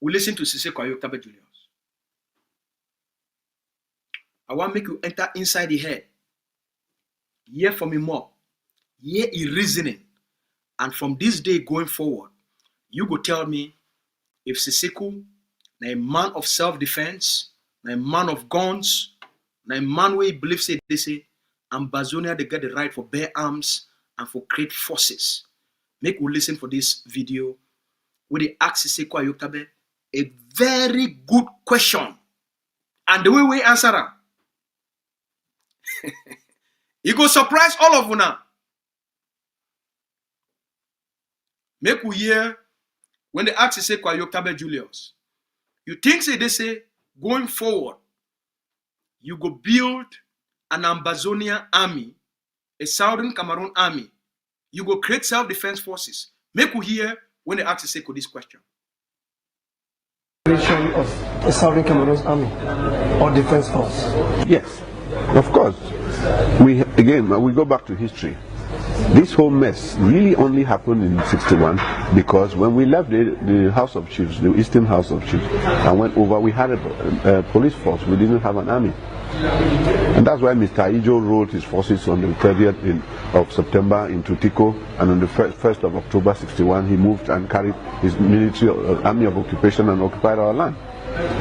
listen to Siseko Ayoktabe Julius. I want to make you enter inside the head. Hear from him more. Hear his reasoning. And from this day going forward, you go tell me if Siseko na a man of self-defense, na a man of guns, na a man where he believes they say Ambazonia they get the right for bear arms and for create forces. Make we listen for this video where they ask Siseko Ayoktabe a very good question. And the way we answer them, it go surprise all of you now. Make we hear when they ask Siseko Ayoktabe Julius, you think they say going forward, you go build an Ambazonian army, a Southern Cameroon army, you go create self-defense forces. Make we hear when they ask Siseko this question. Of a Southern Cameroon army or defense force? Yes, of course. We go back to history. This whole mess really only happened in '61 because when we left the House of Chiefs, the Eastern House of Chiefs, and went over, we had a police force. We didn't have an army. And that's why Mr. Ijo rolled his forces on the 30th of September into Tiko, and on the 1st of October '61 he moved and carried his military army of occupation and occupied our land.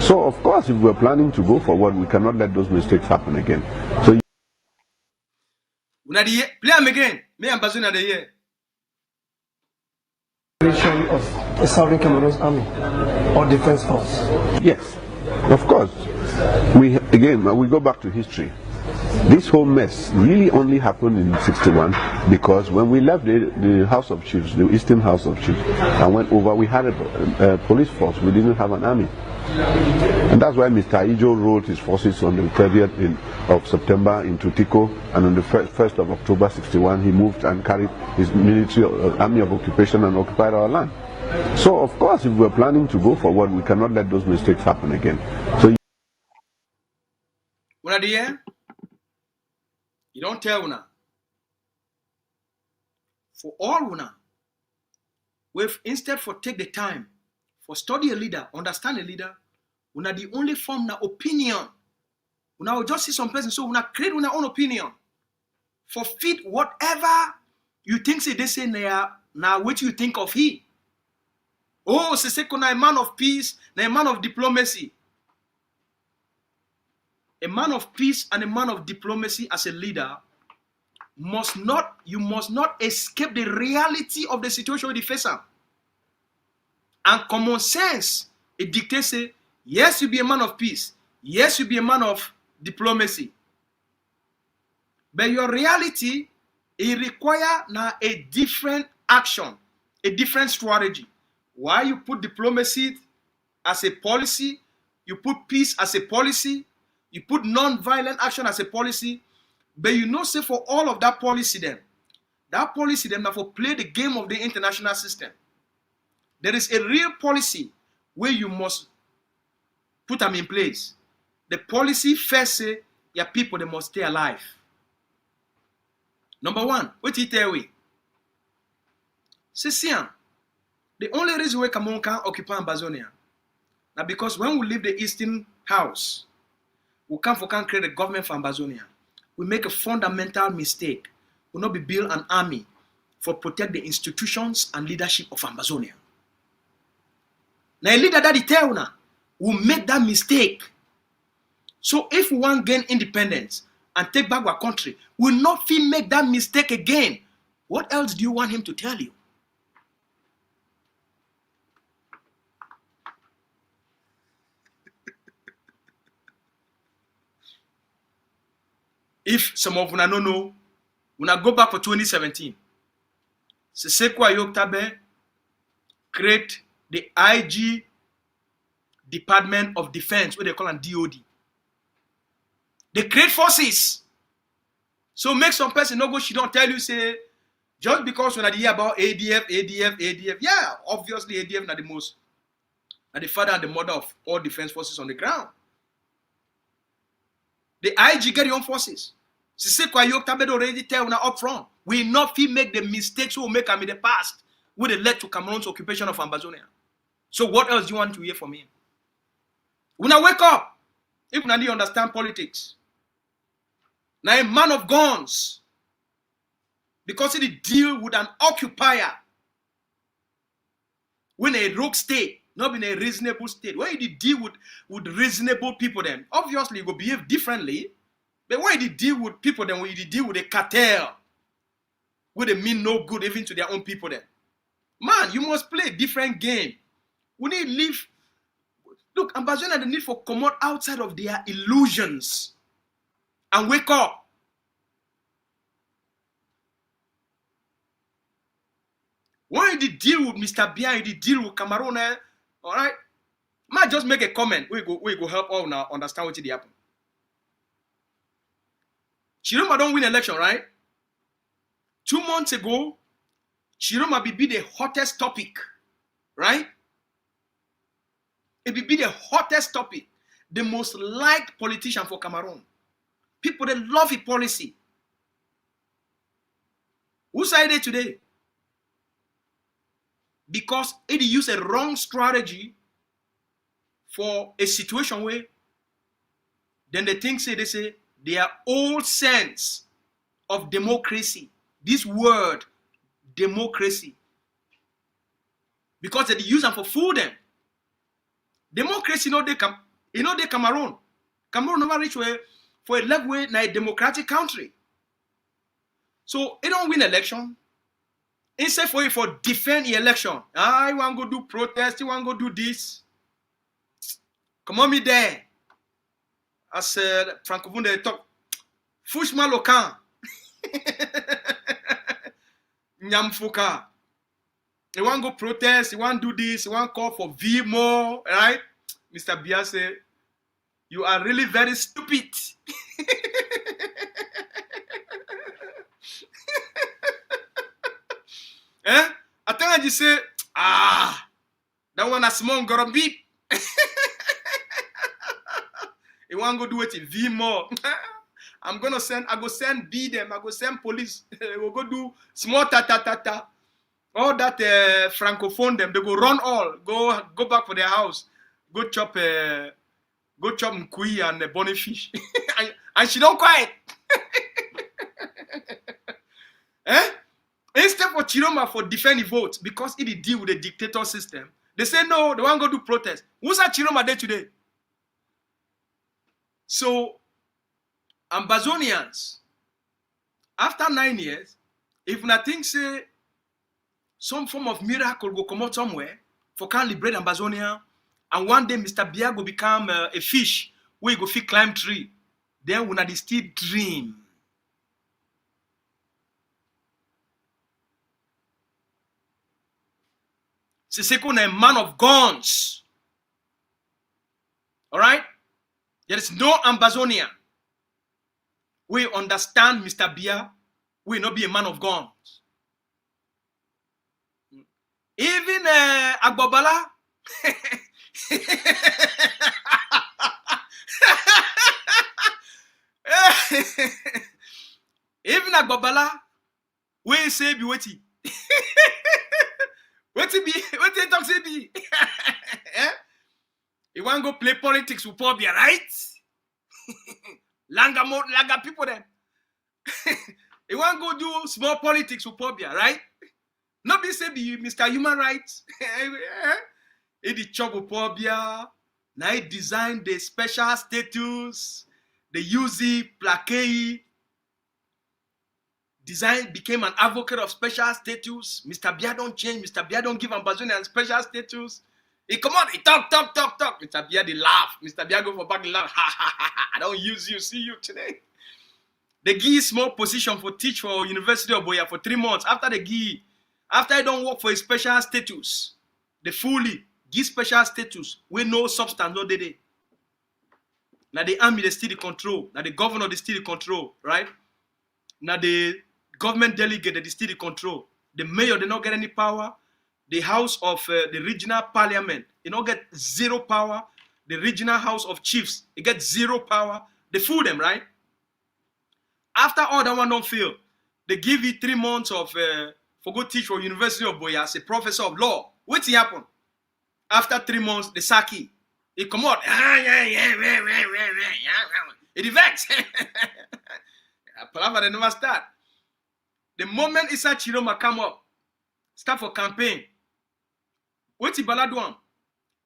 So of course if we're planning to go forward, we cannot let those mistakes happen again. So play them again. Me Ambazonia the year. Of a Southern Cameroon army or defense force? Yes, of course. We go back to history. This whole mess really only happened in '61 because when we left the House of Chiefs, the Eastern House of Chiefs, and went over, we had a police force. We didn't have an army. And that's why Mr. Ijo rolled his forces on the 30th of September into Tiko, and on the 1st of October '61 he moved and carried his military army of occupation and occupied our land. So of course if we're planning to go forward, we cannot let those mistakes happen again. So you don't tell una. For all una, we've instead for take the time for study a leader, understand a leader, una the only form na opinion. Una will just see some person, so una create una own opinion. For fit whatever you think say they say now what you think of he. Oh, Siseko na a man of peace, na a man of diplomacy. A man of peace and a man of diplomacy as a leader must not escape the reality of the situation you face. And common sense, it dictates, say, yes, you be a man of peace. Yes, you be a man of diplomacy. But your reality, it requires now a different action, a different strategy. Why you put diplomacy as a policy, you put peace as a policy, you put non-violent action as a policy, but you know, say for all of that policy then now for play the game of the international system. There is a real policy where you must put them in place. The policy first say, your people, they must stay alive. Number one, what you tell we? Say, the only reason why Cameroon can occupy Ambazonia, now because when we leave the Eastern House, we can't create a government for Ambazonia. We make a fundamental mistake. We will not be build an army for protect the institutions and leadership of Ambazonia. Now a leader that tell now will make that mistake. So if we want to gain independence and take back our country, we will not make that mistake again. What else do you want him to tell you? If some of you don't know, when I go back for 2017, Siseko Ayoktabe create the IG Department of Defense, what they call it DOD. They create forces. So make some person no go, she don't tell you, say, just because when I hear about ADF, yeah, obviously ADF are the most, are the father and the mother of all defense forces on the ground. The IG get your own forces. Siseko Ayoktabe already tell now up front, we not make the mistakes we make them in the past, would have led to Cameroon's occupation of Ambazonia. So what else do you want to hear from me? When I wake up, if you understand politics, Now a man of guns. Because he deal with an occupier. When a rogue state, not in a reasonable state. When you deal with reasonable people, then obviously you will behave differently. But when you deal with people, then when you deal with a cartel, where they mean no good even to their own people, then man, you must play a different game. We need to live. Look, Ambazonia, the need for come out outside of their illusions and wake up. When you deal with Mr. Bia, you deal with Cameroon, all right? Might just make a comment. We go help all now understand what did happen. Chiroma don't win election, right? 2 months ago, Chiroma be the hottest topic, right? It be the hottest topic, the most liked politician for Cameroon. People, they love his policy. Who's are they today? Because it use a wrong strategy for a situation where then they say their old sense of democracy. This word, democracy. Because they use them for food them. Democracy, they Cameroon. Cameroon never reach for a level where a democratic country. So it don't win election. Instead for defend the election. I want to go do protest, you want to go do this. Come on me there. As Francophone they talk. Fouchement local. Nyamfuka. You want to go protest, you want to do this, you want to call for V more, right? Mr. Bia say, you are really very stupid. I think I just say, that one a small gonna beep. You want to go do it in V more. I go send B them, I go send police. We'll go do small ta. All that francophone them, they go run all, go back for their house, go chop mkui and bonny fish, and she don't quiet. Instead for Chiroma for defend the vote because it deal with the dictator system, they say no, they want to go do protest. Who's that Chiroma there today? So Ambazonians, after 9 years, if nothing say some form of miracle will come out somewhere for can liberate Ambazonia, and one day Mr. Bia will become a fish where you go fit climb tree. Then we not still dream. C'est qu'on a a man of guns. All right? There is no Ambazonian. We understand Mr. Bia will not be a man of guns. Even Agbabala. Even Agbabala, we say be waiting. What it talk say be? You want to go play politics with Pobia, right? Langa people then. You want to go do small politics with Pobia, right? Not be say be Mr. Human Rights. It the chop with Pobia. Now he designed the special status. The UZ plaque. Design became an advocate of special status. Mr. Bia don't change. Mr. Bia don't give Ambazonian special status. He come on, he talk. Mr. Bia they laugh. Mr. Bia go for back and laugh. I don't use you. See you today. They give small position for teach for University of Boya for 3 months. After I don't work for a special status, they fully give special status with no substance, no day. Now the army they still control. Now the governor they still control, right? Now the government delegate they still control. The mayor they not get any power. The house of the regional parliament, they not get zero power. The regional house of chiefs, they get zero power. They fool them, right? After all that one don't fail, they give you 3 months of for go teach for University of Boya as a professor of law. What's happen? After 3 months, they sack him. He come out. It vex. Palava they never start. The moment Issa Chiroma come up, start for campaign. What is Bala doing?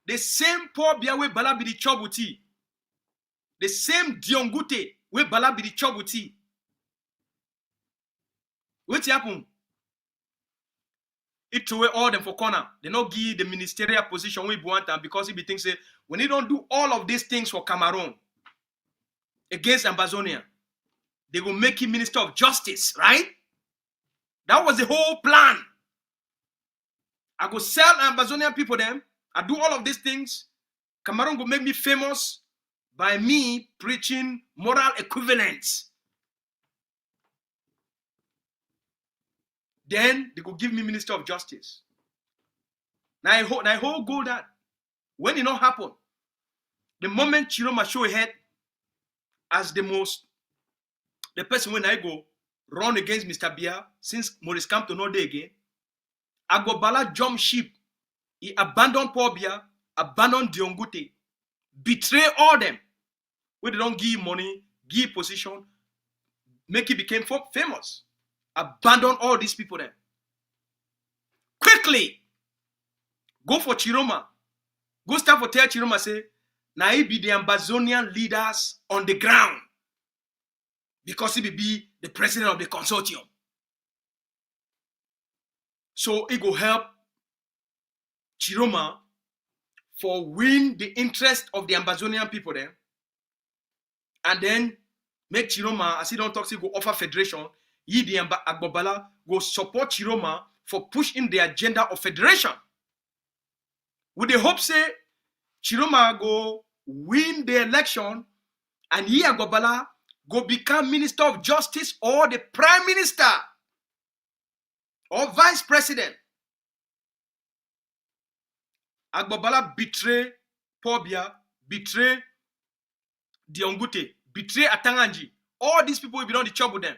The same poor Bia we Bala be the chobuti. The same Diongute we Bala be the chobuti. What happen? It threw all them for corner. They not give the ministerial position we want them because he be thinks say when he don't do all of these things for Cameroon against Ambazonia, they will make him Minister of Justice, right? That was the whole plan. I go sell Ambazonian people them. I do all of these things. Cameroon will make me famous by me preaching moral equivalence. Then they could give me Minister of Justice. Now I hold goal that when it not happen, the moment Chiroma show head as the person when I go run against Mr. Bia, since Maurice Camp to no day again, I go Bala jump ship. He abandoned Paul Bia, abandoned Diongute, betray all them. Where they don't give money, give position, make it became famous. Abandon all these people then. Quickly, go for Chiroma. Go start for tell Chiroma say, now he be the Ambazonian leaders on the ground. Because he will be the president of the consortium. So it will help Chiroma for win the interest of the Ambazonian people then. And then make Chiroma, as he don't talk, he go offer federation. He the Agbobala go support Chiroma for pushing the agenda of federation. With the hope say Chiroma go win the election and he Agbobala go become Minister of Justice or the Prime Minister or Vice President. Agbobala betray Pobia, betray Diongute, betray Atanganji. All these people will be on the job with them.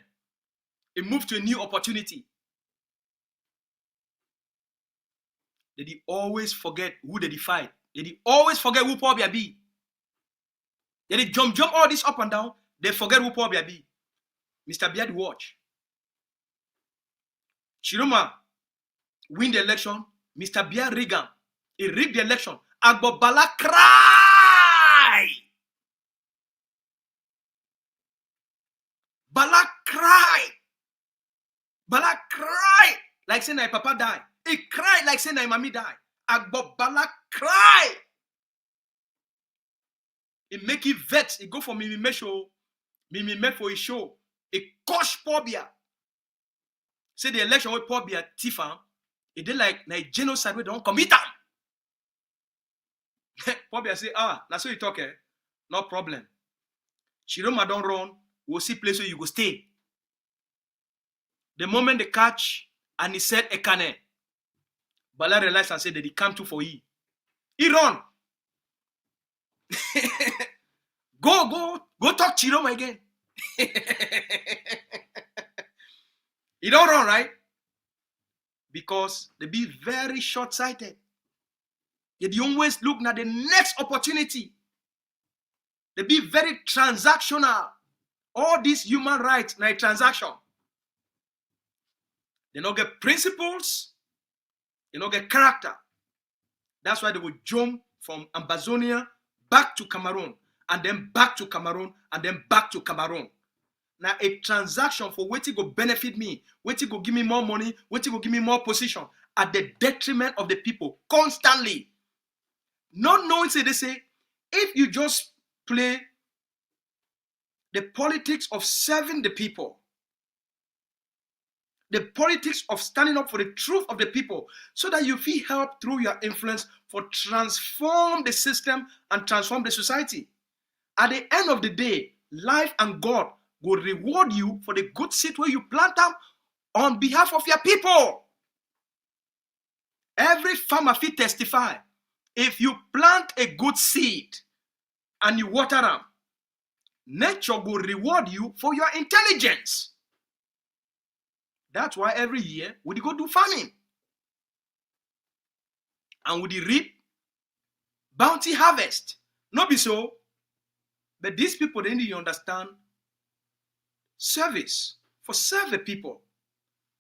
It moved to a new opportunity. They always forget who they fight. They always forget who Pobia be. They jump all this up and down. They forget who Pobia be. Mr. Biad watch. Chiroma win the election. Mr. Biad Reagan. He rigged the election. Agbobala cry. Bala cry. Bala cry. Like saying my papa died. He cried like saying my mommy died. Agbobala cry. He make it vex. He go for me show. Me for his show. He coach Pobia. Say the election with Pobia Tifa. It did like genocide. We don't commit them. Pobia say, that's what you talk, eh? No problem. Chiroma don't run, we'll see place where you go stay. The moment they catch, and he said, Ekane, Bala realized and said that he come to for he. He run. Go talk Chiroma again. He don't run, right? Because they be very short-sighted. They always look at the next opportunity. They be very transactional. All these human rights, like transaction. They don't get principles. They don't get character. That's why they will jump from Ambazonia back to Cameroon, and then back to Cameroon, and then back to Cameroon. Now a transaction for what it go benefit me, what it go give me more money, what it go give me more position at the detriment of the people constantly. Not knowing, say they say, if you just play the politics of serving the people, the politics of standing up for the truth of the people, so that you feel help through your influence for transform the system and transform the society. At the end of the day, life and God will reward you for the good seed where you plant them on behalf of your people. Every farmer fit testify. If you plant a good seed and you water them, nature will reward you for your intelligence. That's why every year we go do farming. And we reap bounty harvest. Not be so. But these people, they need to understand service, for serve the people,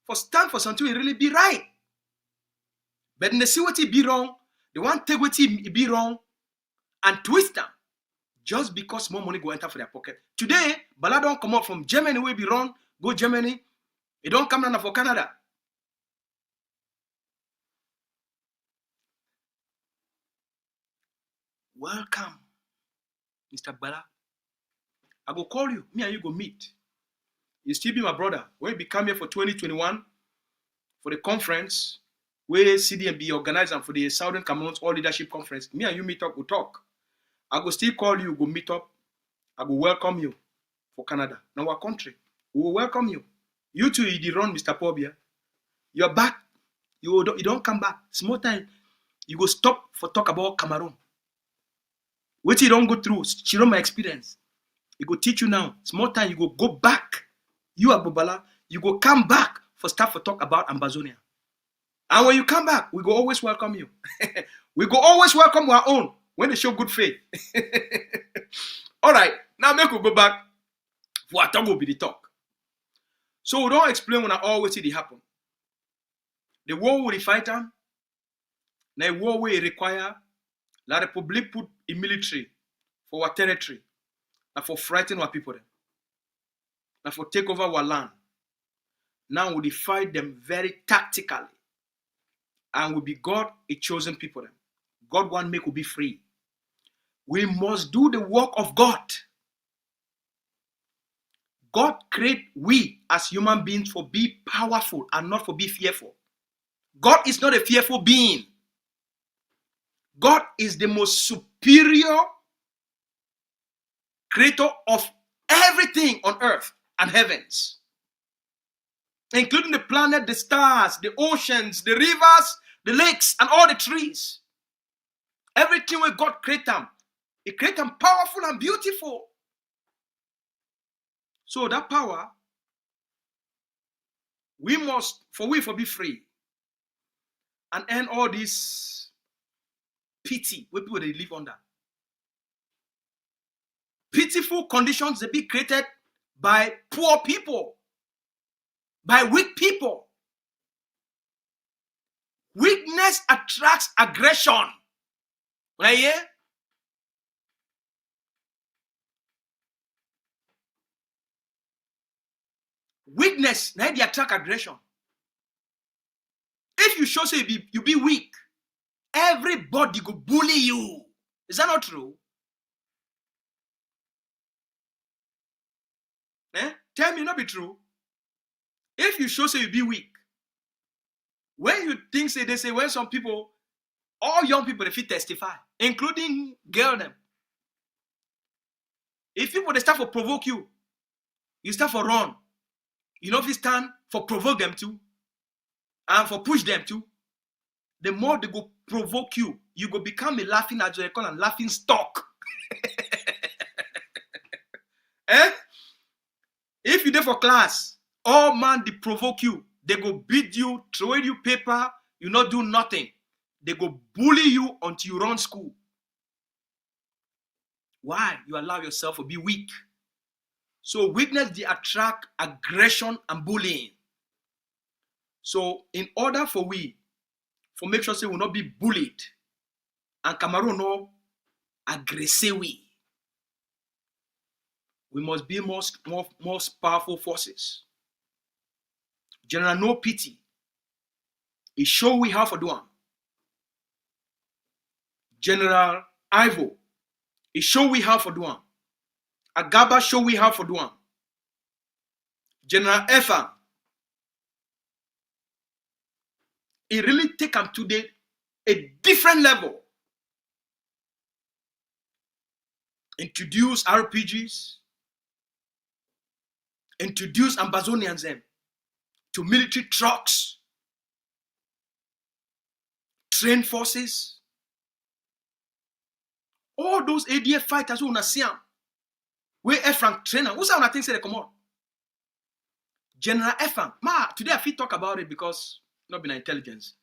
for stand for something really be right. But in the see what it be wrong, they want to take what it be wrong and twist them just because more money go enter for their pocket. Today, Bala don't come out from Germany, will be wrong, go Germany. It don't come down for Canada. Welcome, Mr. Bala. I go call you. Me and you go meet. You still be my brother. When you come here for 2021, for the conference, where CDMB organized and for the Southern Cameroon's All Leadership Conference, me and you meet up, we'll talk. I go still call you, go meet up. I go welcome you for Canada. Now our country. We will welcome you. You too, you did run, Mr. Pobia. You're back. You don't come back. Small time, you go stop for talk about Cameroon. What you don't go through, she know my experience. You go teach you now. Small time, you go back. You Abubala, you go come back for stuff for talk about Ambazonia. And when you come back, we go always welcome you. We go always welcome our own when they show good faith. All right, now make we go back for our talk will be the talk. So we don't explain when I always see it happen. The war will fight them. The war will require La Republic put a military for our territory and for frighten our people and for take over our land. Now we fight them very tactically. And we be God a chosen people. God want make we be free. We must do the work of God. God create we as human beings for be powerful and not for be fearful. God is not a fearful being. God is the most superior creator of everything on earth and heavens, including the planet, the stars, the oceans, the rivers, the lakes, and all the trees. Everything where God create them, He create them powerful and beautiful. So that power, we must, for be free and end all this pity where people they live under. Pitiful conditions they be created by poor people, by weak people. Weakness attracts aggression. Right here? Weakness, now they attract aggression. If you show say you be weak, everybody go bully you. Is that not true? Tell me not be true. If you show say you be weak, when you think say they say when some people, all young people they fit testify, including girl them. If people they start for provoke you, you start for run. You know if you stand for provoke them too, and for push them too, the more they go provoke you, you go become a laughing as you call and laughing stock. If you there for class, all man they provoke you, they go beat you, throw you paper, you not do nothing. They go bully you until you run school. Why? You allow yourself to be weak. So weakness they attract aggression and bullying. So in order for make sure say we will not be bullied and Cameroon no aggressive we must be most powerful forces. General no pity. He show we how for do am. General Ivo, he show we how for do am. Agaba show we how for do am. General Effa, he really take him to a different level. Introduce RPGs, introduce Ambazonians to military trucks, train forces, all those ADF fighters who see them, where Efran trainer, who's that thing say they come on? General Efran, today I feel talk about it because not been intelligence.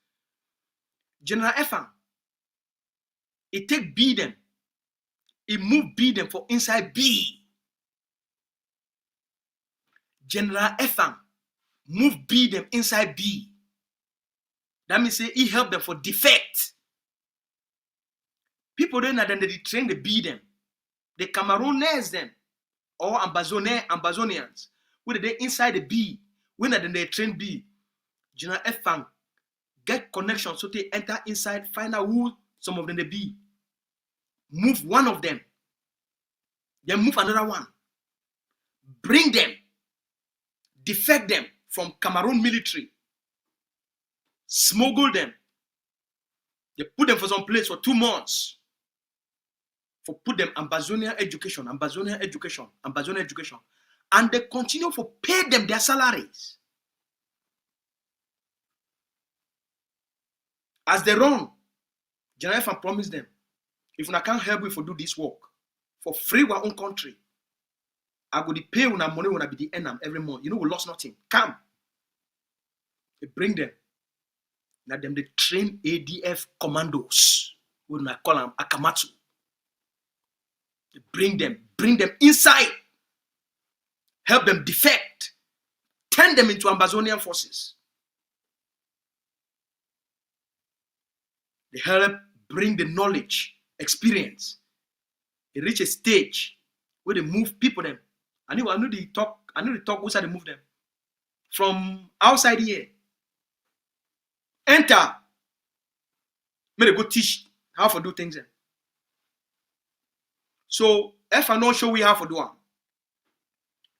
General Efran, it take B them, it move B them for inside B. General Efang move B them inside B. That means say he helped them for defect. People then that they train the B them. The Camerooners them or Ambazonians. When they inside the B, when they train B, General Efang get connection so they enter inside, find out who some of them they be. Move one of them. Then move another one. Bring them. Defect them from Cameroon military. Smuggle them. They put them for some place for 2 months. For put them Ambazonian education. And they continue for pay them their salaries. As they run, General Efang promised them, if I can't help you for do this work, for free our own country, I go to pay una money when I be the enam every month. You know we lost nothing. Come. They bring them. Now them they train ADF commandos. When I call them Akamatsu. They bring them inside. Help them defect. Turn them into Ambazonian forces. They help bring the knowledge, experience. They reach a stage where they move people them. I know they talk outside they move them. From outside here. Enter. May they go teach how to do things then. So if I don't show we how to do it,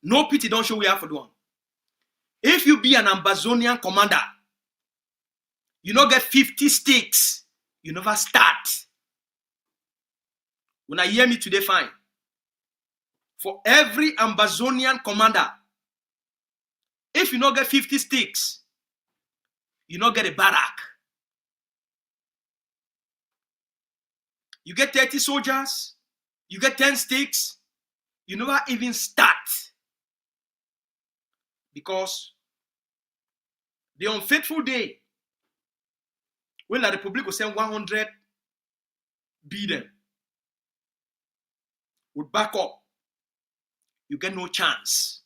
no pity don't show we how to do it. If you be an Ambazonian commander, you don't get 50 sticks, you never start. When I hear me today, fine. For every Ambazonian commander, if you don't get 50 sticks, you don't get a barrack. You get 30 soldiers, you get 10 sticks, you never even start. Because the unfaithful day, when the Republic will send 100 beat them, would back up, you get no chance.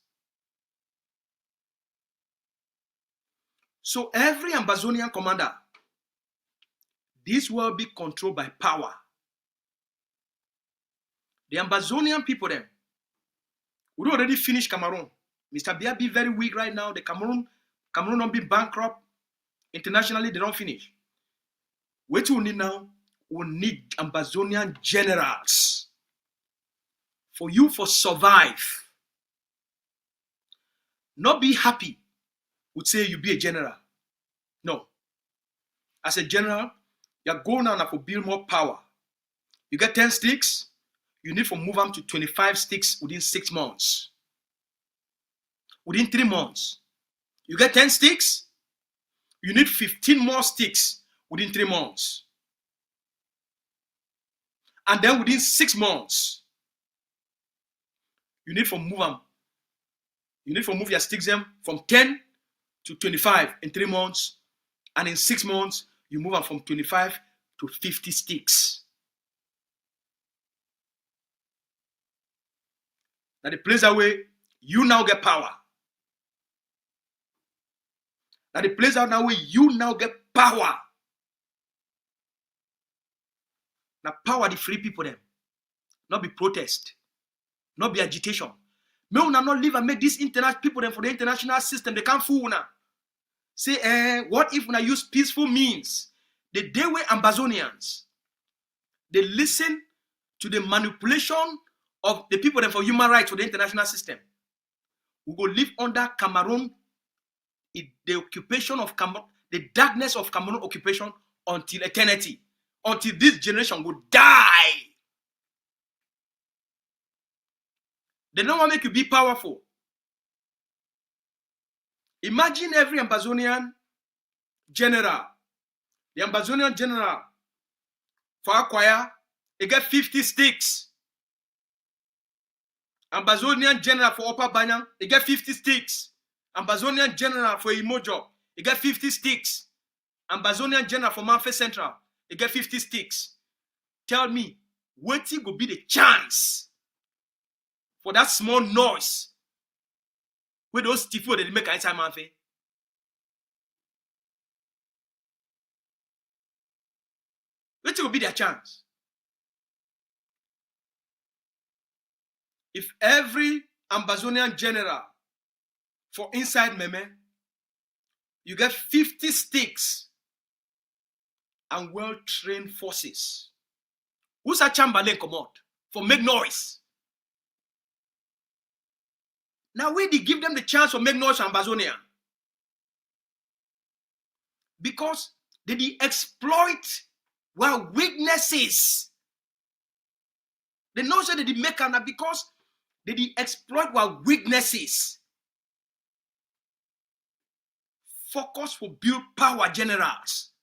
So every Ambazonian commander, this will be controlled by power. The Ambazonian people then, we already finished Cameroon. Mr. Biya be very weak right now. The Cameroon don't be bankrupt. Internationally, they don't finish. What we need now, we need Ambazonian generals. For you for survive. Not be happy would say you be a general. No. As a general, you're going now to build more power. You get 10 sticks, you need to move them to 25 sticks within 6 months. Within 3 months. You get 10 sticks, you need 15 more sticks within 3 months. And then within 6 months, you need to move them. You need to move your sticks them from 10 to 25 in 3 months. And in 6 months, you move them from 25 to 50 sticks. Now the place that way, you now get power. Now the place out now where you now get power. Now power the free people them. Not be protest. Not be agitation. May una not live and make these international people them for the international system. They can't fool una. Say, what if una use peaceful means? The day where Ambazonians, they listen to the manipulation of the people them for human rights for the international system. We go live under Cameroon, the occupation of Cameroon, the darkness of Cameroon occupation until eternity. Until this generation will die. They don't want to make you be powerful. Imagine every Ambazonian general. The Ambazonian general for Akwaya, they get 50 sticks. Ambazonian general for Upper Banyang, they get 50 sticks. Ambazonian general for Imojo, they get 50 sticks. Ambazonian general for Manfe Central, they get 50 sticks. Tell me, what will be the chance for that small noise With those stiff they make inside man fe. Which will be their chance? If every Ambazonian general for inside Meme, you get 50 sticks and well-trained forces. Who's a Chamberlain come out for make noise? Now we they give them the chance to make noise in Ambazonia. Because they exploit our weaknesses. They know that they make them because they exploit our weaknesses. Focus for build power generals.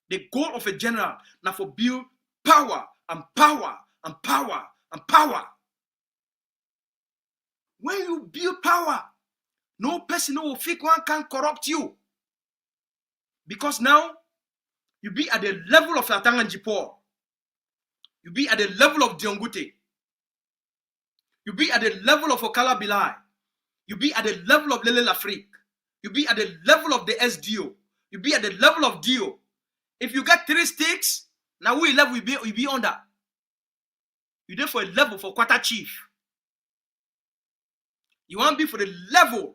The goal of a general now for build power and power and power and power. When you build power, no person no fake one can corrupt you. Because now you be at the level of Latanganjipor. You be at the level of Diongute. You be at the level of Okala Bilai. You be at the level of Lele Lafrique. You be at the level of the SDO. You be at the level of DO. If you get 3 sticks, now we level you be under. You there for a level for quarter chief. You want to be for the level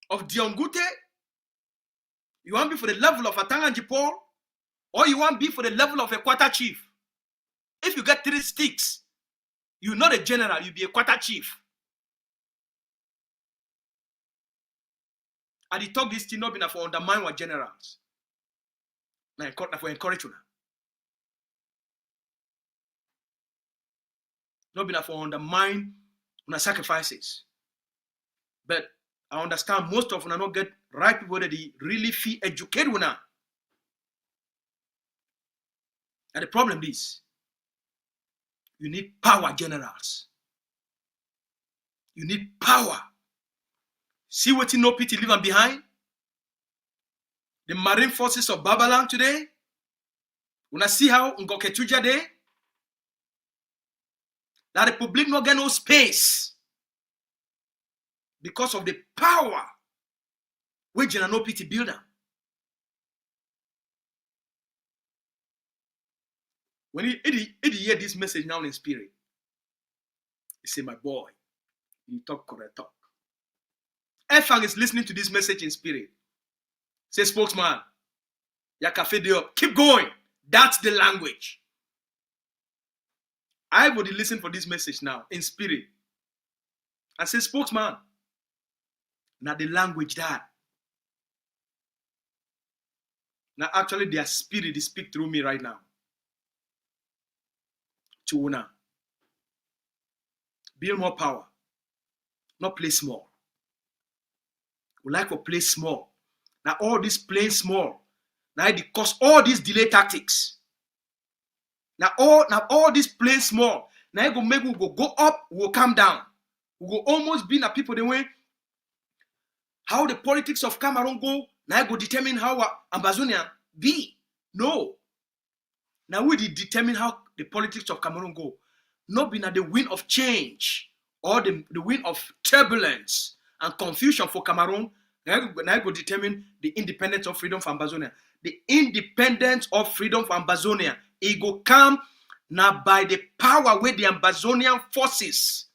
of Diongute? You want to be for the level of Atanganjipor? Or you want to be for the level of a quarter chief? If you get 3 sticks, you're not a general, you be a quarter chief. And he talk this thing not enough for undermine our generals. Now for encourage you. Not enough for undermine our sacrifices. But I understand most of them not get right people that they really feel educated now. And the problem is, you need power generals. You need power. See what you know Pity leaving behind? The Marine Forces of Babalang today. When I see how Ngoketuja day, that the public not get no space because of the power which you no Pity builder. When he hear this message now in spirit, he say, my boy, you talk correct talk. Efang is listening to this message in spirit. Say, spokesman, ya cafe de up. Keep going. That's the language. I would listen for this message now in spirit. And say, spokesman, now the language that. Now actually their spirit is speak through me right now. To Una. Build more power. Not play small. We like to play small. Now all this playing small. Now it cost all these delay tactics. Now all this playing small. Now it go make we go up, we will come down. We will almost be na people the way how the politics of Cameroon go. Now it go determine how Ambazonia be. No. Now we determine how the politics of Cameroon go. Not be na the wind of change or the wind of turbulence and confusion for Cameroon. Now I go determine the independence of freedom for Ambazonia. The independence of freedom for Ambazonia, it go come now by the power with the Ambazonian forces,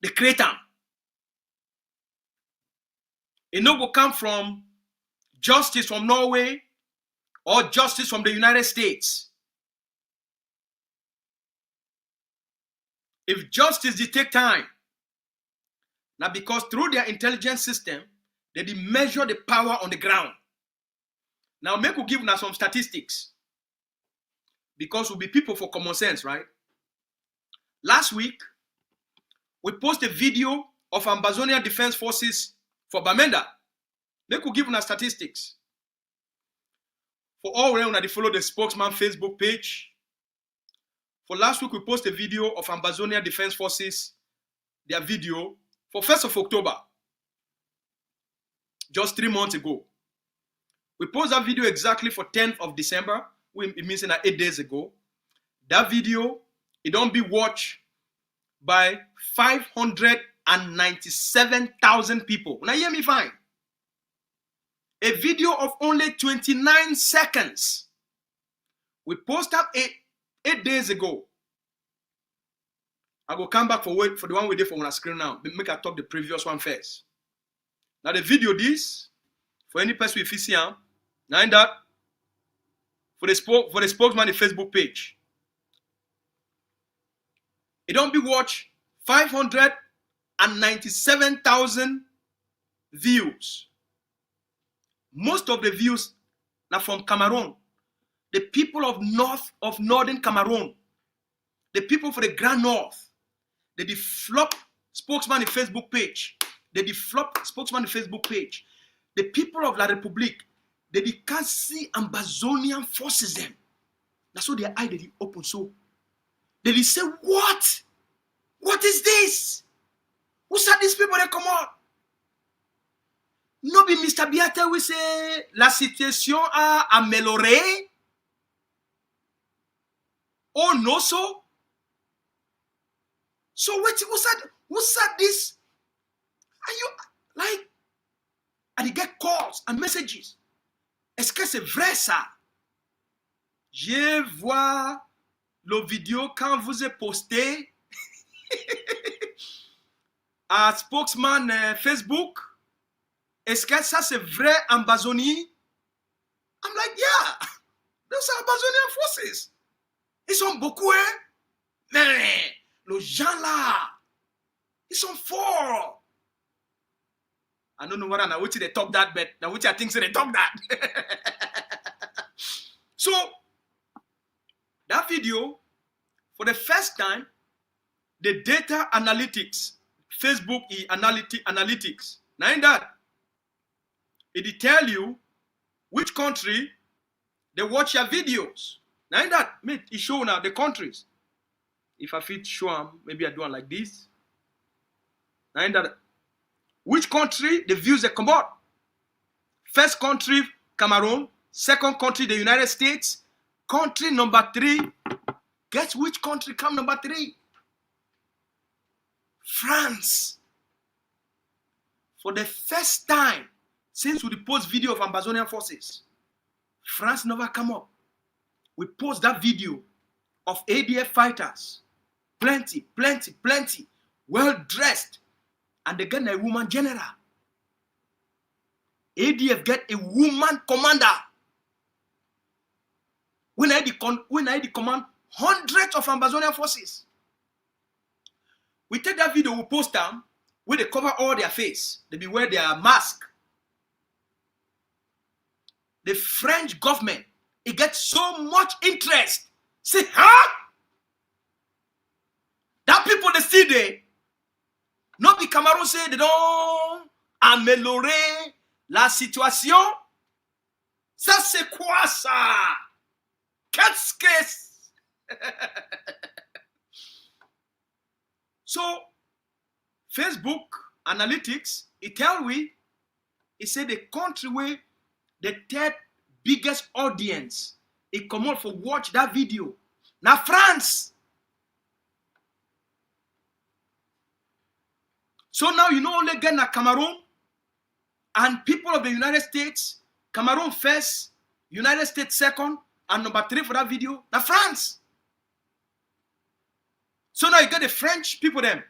the creator. It no go come from justice from Norway or justice from the United States. If justice did take time, now because through their intelligence system, they did measure the power on the ground. Now make we give now some statistics. Because we'll be people for common sense, right? Last week, we posted a video of Ambazonian Defense Forces for Bamenda. Make we give now statistics. For all when they follow the spokesman Facebook page. For last week, we posted a video of Ambazonian Defense Forces, their video, for 1st of October. Just 3 months ago. We posted that video exactly for 10th of December. It means 8 days ago. That video, it don't be watched by 500 197,000 people. Now hear me fine. A video of only 29 seconds. We posted up 8 days ago. I will come back for the one we did for on our screen now. Make I talk the previous one first. Now the video this, for any person with FCM, now in that, for the spokesman, the Facebook page. It don't be watched 597,000 views. Most of the views are from Cameroon. The people of northern Cameroon. The people for the Grand North. They flop spokesman the Facebook page. They flop spokesman the Facebook page. The people of La République. They can't see Ambazonian forces them. That's what their eye they open so. They say, what? What is this? Who said these people they come out? No be Mr. Biata we say la situation a amélioré. Oh no so? So wait, who said this? Are you like? And they get calls and messages. Est-ce que c'est vrai ça? Je vois le vidéo quand vous avez posté à spokesman Facebook. Est-ce que ça c'est vrai Ambazonie? I'm like, yeah, those are Ambazonian forces. Ils sont beaucoup, hein? Mais les gens là, ils sont forts. I don't know whether now which they talk that, but now which I think so they talk that. So that video, for the first time, the data analytics, Facebook analytics. Now in that, it tell you which country they watch your videos. Now in that, it show now the countries. If I fit show them, maybe I do it like this. Now in that, which country the views they come out? First country, Cameroon. Second country, the United States. Country number 3. Guess which country come number 3? France. For the first time since we post video of Ambazonian forces, France never come up. We post that video of ADF fighters. Plenty, well dressed. And they get a woman general. ADF get a woman commander. When I command hundreds of Ambazonian forces. We take that video, we post them, where they cover all their face. They wear their mask. The French government, it gets so much interest. Say, huh? That people they see there. Not the Cameroun say they don't améliorer la situation. Ça c'est quoi ça? Qu'est-ce que So Facebook analytics, it tell we, it say the country where the third biggest audience, it come out for watch that video. Now France. So now you know only get na Cameroon and people of the United States, Cameroon first, United States second, and number 3 for that video, na France. So now you get the French people them.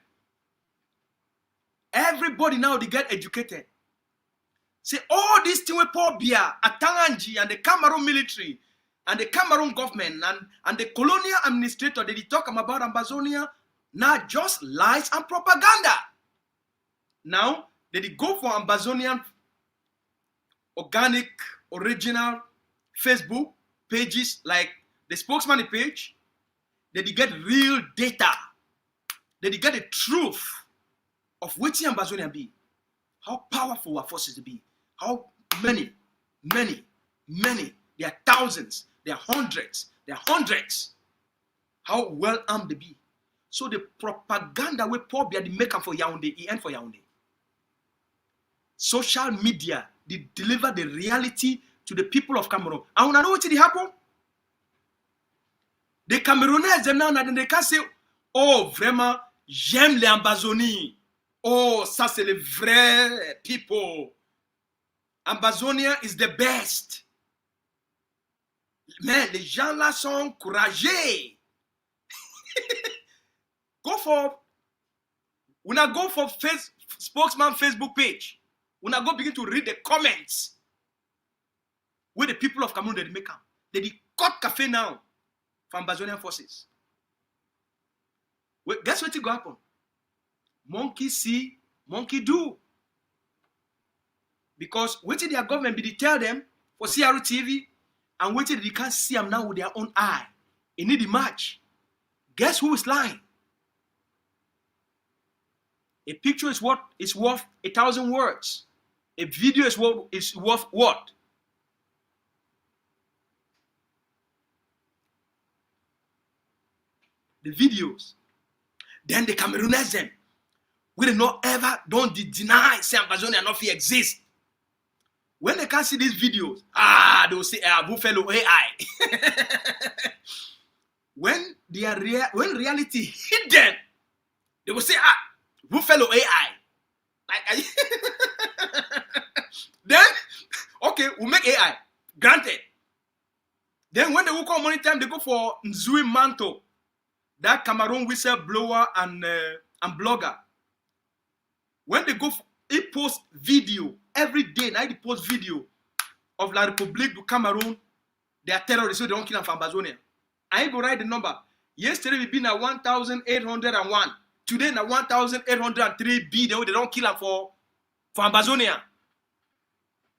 Everybody now they get educated. Say all these things with Paul Biya, Atanganji, and the Cameroon military, and the Cameroon government, and the colonial administrator, they talk about Ambazonia, not just lies and propaganda. Now, they go for Ambazonian organic, original Facebook pages like the spokesman page. They get real data. They get the truth of which Ambazonia be. How powerful our forces be. How many. There are thousands. There are hundreds. How well armed they be. So the propaganda we Paul Biya the maker for Yaoundé, he end for Yaoundé. Social media, they deliver the reality to the people of Cameroon. And when I know what did happen? The Cameroonais, them now, they can say, oh, vraiment, j'aime les Ambazoniens. Oh, ça c'est les vrais people. Ambazonia is the best. Mais les gens là sont encouragés. Go for spokesman Facebook page. Una go begin to read the comments where the people of Cameroon they make up. They cut cafe now from Ambazonian forces. Well, guess what will go happen? Monkey see, monkey do. Because what did their government be tell them for CRTV and what did they can't see them now with their own eye? It need the match. Guess who is lying? A picture is worth 1,000 words. A video is worth what? The videos. Then the Camerooners them. We don't deny say Ambazonia not exist. When they can't see these videos, they will say, Buffalo AI. When reality hit them, they will say, Buffalo AI. Like, then, okay, we'll make AI. Granted. Then when they will come money time, they go for Nzui Manto, that Cameroon whistleblower and blogger. When they go, he post video every day. Now he post video of La République du Cameroon. They are terrorists, so they don't kill them for Ambazonia. I go write the number. Yesterday we been at 1,801. Today na 1,803 B. They don't kill them for Ambazonia.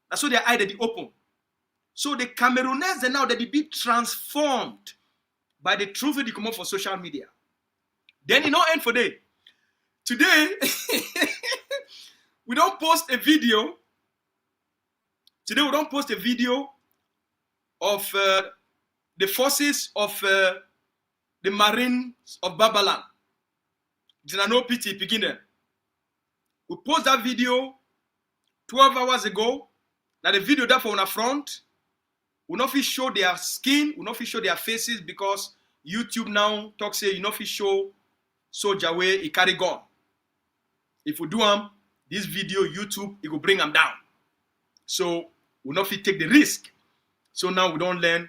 That's why they are the open. So the Camerooners are now they be transformed by the truth they come up for social media. Then it not end for day. Today, we don't post a video. Today we don't post a video of the forces of the Marines of Babaland. There's no pity beginning. We post that video 12 hours ago. Now the video that for on the front will not show their skin, will not show their faces because YouTube now talk say you not show soldier way he carry gun. If we do this video, YouTube, it will bring them down. So we not take the risk. So now we don't learn.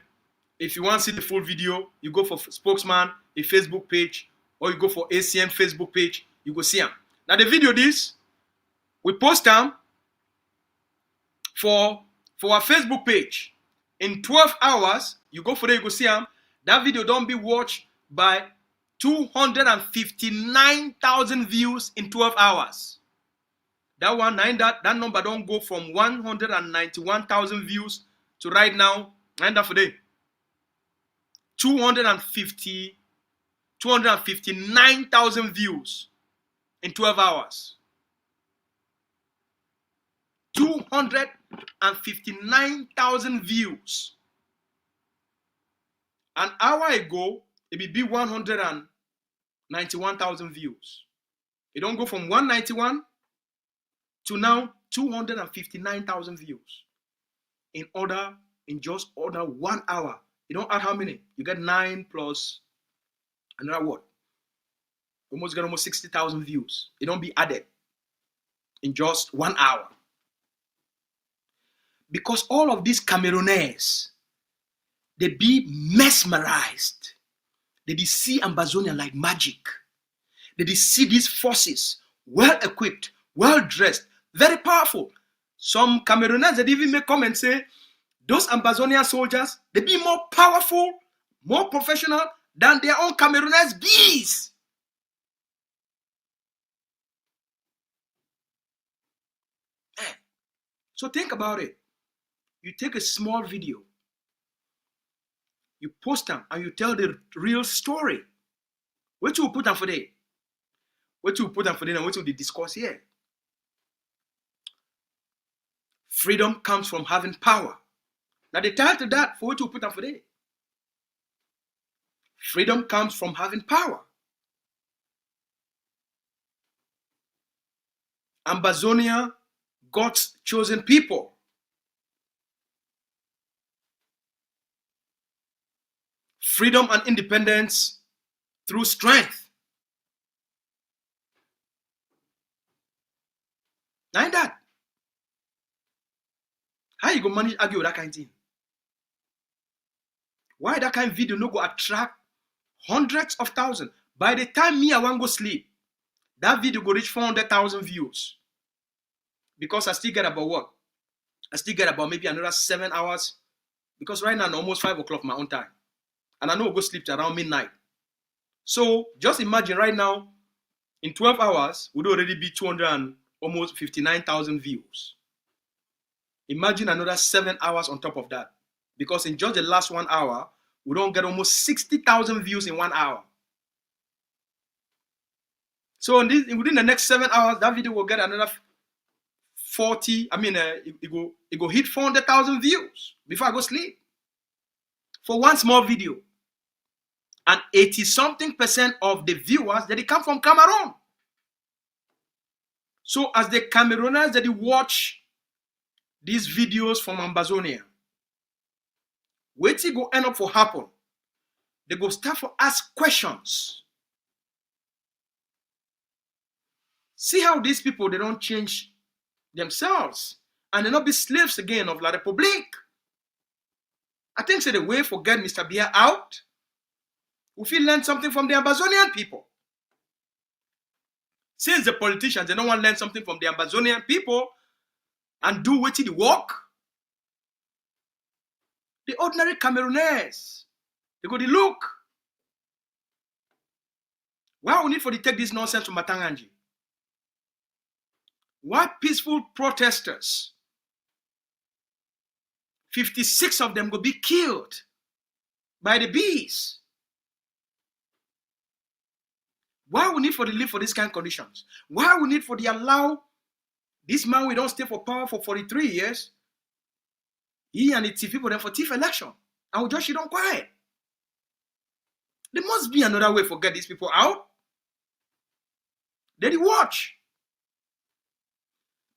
If you want to see the full video, you go for Spokesman, a Facebook page, or you go for ACN Facebook page, you go see them. Now the video this, we post them for our Facebook page. In 12 hours, you go for there, you go see them. That video don't be watched by 259,000 views in 12 hours. That number don't go from 191,000 views to right now, and that for day. 259,000 views in 12 hours. 259,000 views. An hour ago, it will be 191,000 views. It don't go from 191 to now 259,000 views. In just 1 hour. You don't add how many? You get 9 plus another what? Almost 60,000 views. It don't be added in just 1 hour. Because all of these Camerooners, they be mesmerized. They see Ambazonia like magic. They see these forces, well equipped, well dressed, very powerful. Some Camerooners that even make comments say, those Ambazonian soldiers, they be more powerful, more professional than their own Camerooners bees. So think about it. You take a small video, you post them, and you tell the real story. What you put them for there? What you put them for there and what you discuss here? Freedom comes from having power. Now the title to that for what you put them for there. Freedom comes from having power. Ambazonia, God's chosen people. Freedom and independence through strength. Like that. How you go manage argue with that kind of thing? Why that kind of video no go attract hundreds of thousands? By the time me I want go sleep, that video go reach 400,000 views. Because I still get about what? I still get about maybe another 7 hours. Because right now it's almost 5 o'clock my own time. And I know I'll go sleep around midnight. So just imagine right now, in 12 hours, would already be 200 and almost 59,000 views. Imagine another 7 hours on top of that. Because in just the last 1 hour, we don't get almost 60,000 views in 1 hour. So within the next 7 hours, that video will get another 40. I mean, it go hit 400,000 views before I go sleep. For one small video. And 80-something% of the viewers that they come from Cameroon. So as the Camerooners that they watch these videos from Ambazonia, wait till go end up for happen. They go start for ask questions. See how these people, they don't change themselves. And they not be slaves again of La Republique. I think so the way for get Mr. Biya out, we feel learn something from the Ambazonian people. Since the politicians, they don't want to learn something from the Ambazonian people and do what the work. The ordinary Camerooners, they go to look. Why we need for to take this nonsense from Matanganji? Why peaceful protesters, 56 of them will be killed by the bees? Why we need for the live for these kind of conditions? Why we need for the allow this man we don't stay for power for 43 years? He and the TV people then for thief election. And we just sit down quiet. There must be another way for get these people out. They watch.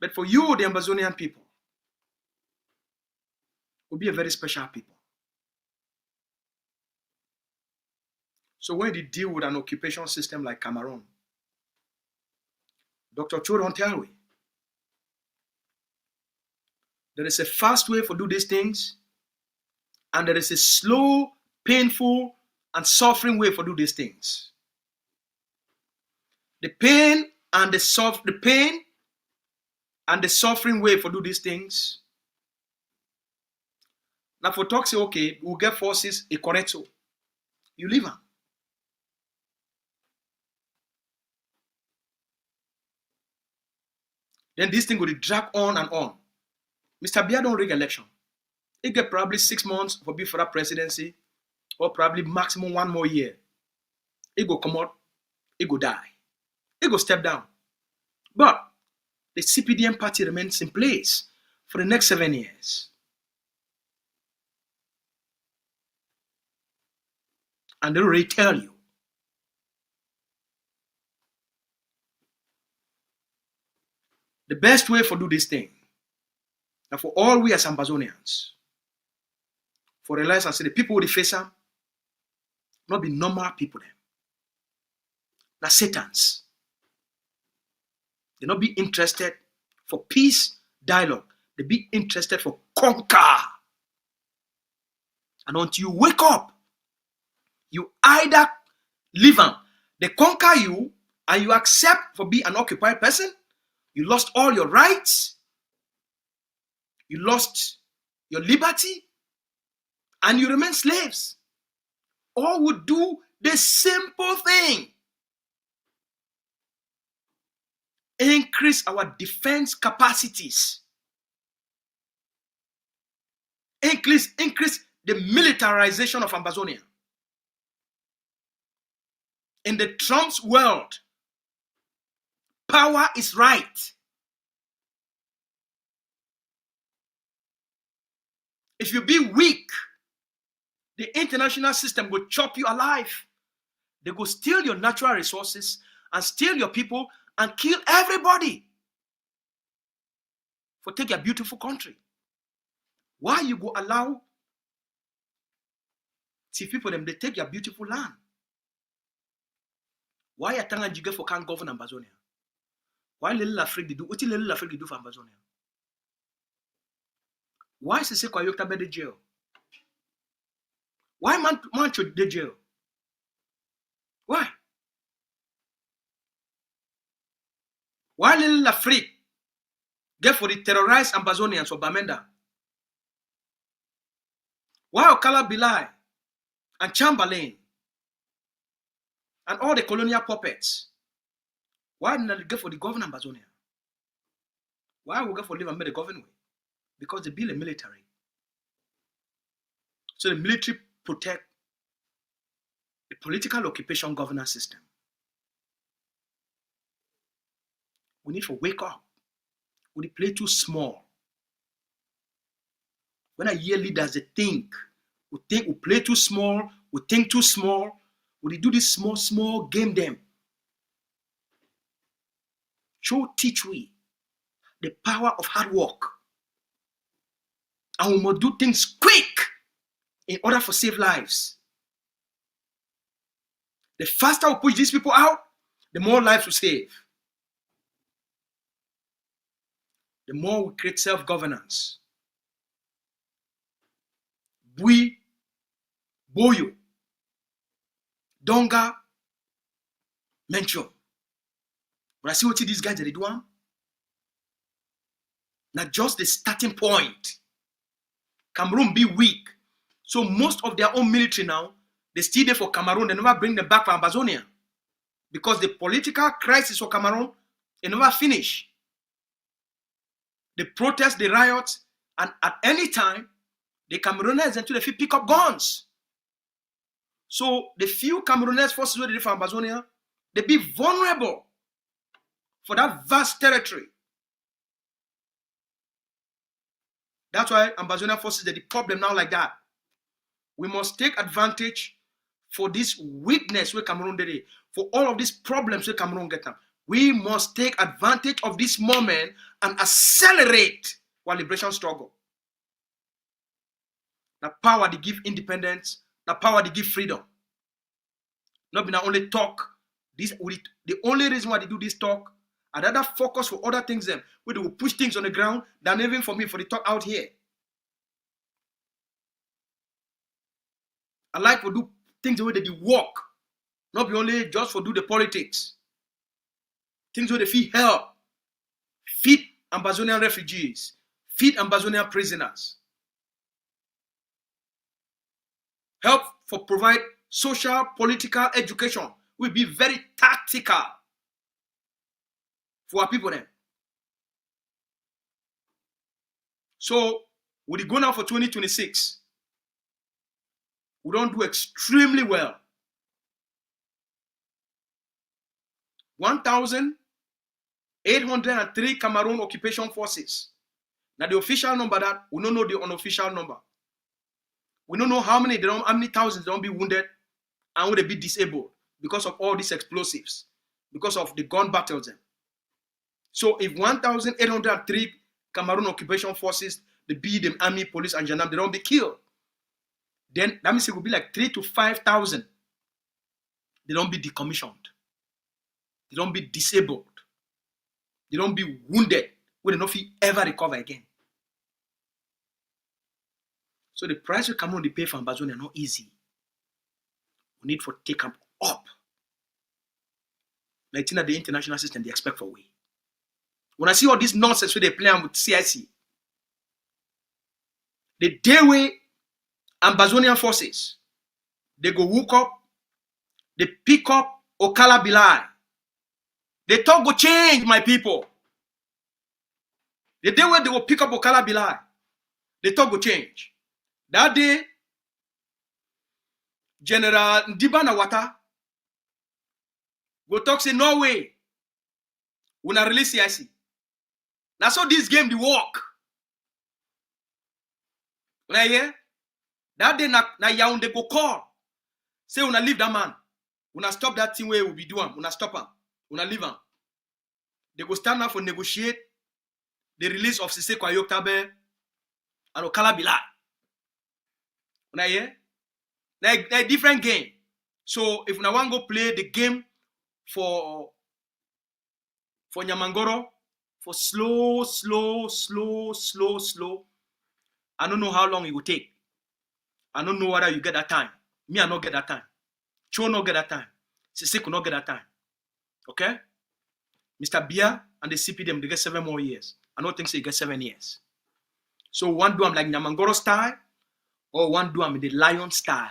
But for you, the Ambazonian people, will be a very special people. So when they deal with an occupation system like Cameroon, Dr. Cho don't tell we. There is a fast way for do these things, and there is a slow, painful, and suffering way for do these things. The pain and the suffering way for do these things. Now for talk say, okay, we'll get forces, a correcto. You leave them. Then this thing will drag on and on. Mr. Biya don't rig election. He get probably 6 months for be for that presidency, or probably maximum 1 more year. He go come out, he go die. He go step down. But the CPDM party remains in place for the next 7 years. And they already tell you. The best way for do this thing, and for all we as Ambazonians, for realize and say the people with the face them, not be normal people them. Now Satans. They not be interested for peace, dialogue. They be interested for conquer. And until you wake up, you either live on, they conquer you, and you accept for be an occupied person. You lost all your rights. You lost your liberty. And you remain slaves. Or would do the simple thing. Increase our defense capacities. Increase the militarization of Ambazonia. In the Trump's world, power is right. If you be weak, the international system will chop you alive. They go steal your natural resources and steal your people and kill everybody for take your beautiful country. Why you go allow see people them they take your beautiful land? Why Atanga Jige for can't govern Ambazonia? Why little Africa they do? What little Africa do for Ambazonia? Why is it Kwa Yokta the jail? Why man should the jail? Why? Why little Africa get for the terrorized Ambazonians or Bamenda? Why Okala Bilai and Chamberlain and all the colonial puppets? Why did they get for the governor Ambazonia? Why we go for live and make the government? Because they build a military. So the military protect the political occupation governance system. We need to wake up. We play too small. When I hear leaders, they think we play too small, we think too small, we do this small game them. Teach we the power of hard work. And we must do things quick in order to save lives. The faster we push these people out, the more lives we save. The more we create self-governance. Bui, Boyo, Donga, Mencho. But I see what these guys are doing. Not just the starting point. Cameroon be weak. So most of their own military now, they stay there for Cameroon. They never bring them back for Ambazonia. Because the political crisis for Cameroon, they never finish. They protest, they riot, and at any time, the Camerooners until they pick up guns. So the few Cameroonese forces who did for Ambazonia, they be vulnerable for that vast territory. That's why Ambazonian forces are the problem now like that. We must take advantage for this weakness where Cameroon did it, for all of these problems where Cameroon get them. We must take advantage of this moment and accelerate our liberation struggle. The power to give independence, the power to give freedom. Not be only talk. The only reason why they do this talk, I'd rather focus for other things them, where they will push things on the ground than even for me for the talk out here. I like to do things the way they work, not be only just for do the politics. Things where they feed help, feed Ambazonian refugees, feed Ambazonian prisoners, help for provide social, political education will be very tactical for our people then. So, we go now for 2026. We don't do extremely well. 1,803 Cameroon occupation forces. Now the official number that we don't know the unofficial number. We don't know how many thousands they don't be wounded and would they be disabled because of all these explosives, because of the gun battles. So if 1,803 Cameroon occupation forces, the be them army, police, and gendarme, they don't be killed, then that means it will be like 3,000 to 5,000. They don't be decommissioned. They don't be disabled. They don't be wounded. We don't know if he ever recover again. So the price we come on the pay for Ambazonia not easy. We need to take them up. Like in the international system, they expect for we. When I see all this nonsense where they play with CIC, the day way Ambazonian forces, they go woke up, they pick up Okala Bilai. The talk go change, my people. The day when they will pick up Okala Bilai, the talk go change. That day, General Ndiba Nawata go talk say no way. We not release CIC. Now so this game the work. When I hear that day na Yaounde go call. Say we not leave that man. We not stop that thing where we be doing. We not stop him. We not leave him. They go stand up for negotiate the release of Sise Kwayok Tabe and Okala Bilai. When I hear a different game. So if we want to go play the game for for Nyamangoro, for slow. I don't know how long it will take. I don't know whether you get that time. Me, I not get that time. Cho not get that time. Sisi could not get that time. Okay? Mr. Bia and the CPDM, they get 7 more years. I don't think so you get 7 years. So one do them like Nyamangoro style, or one do them in the lion style.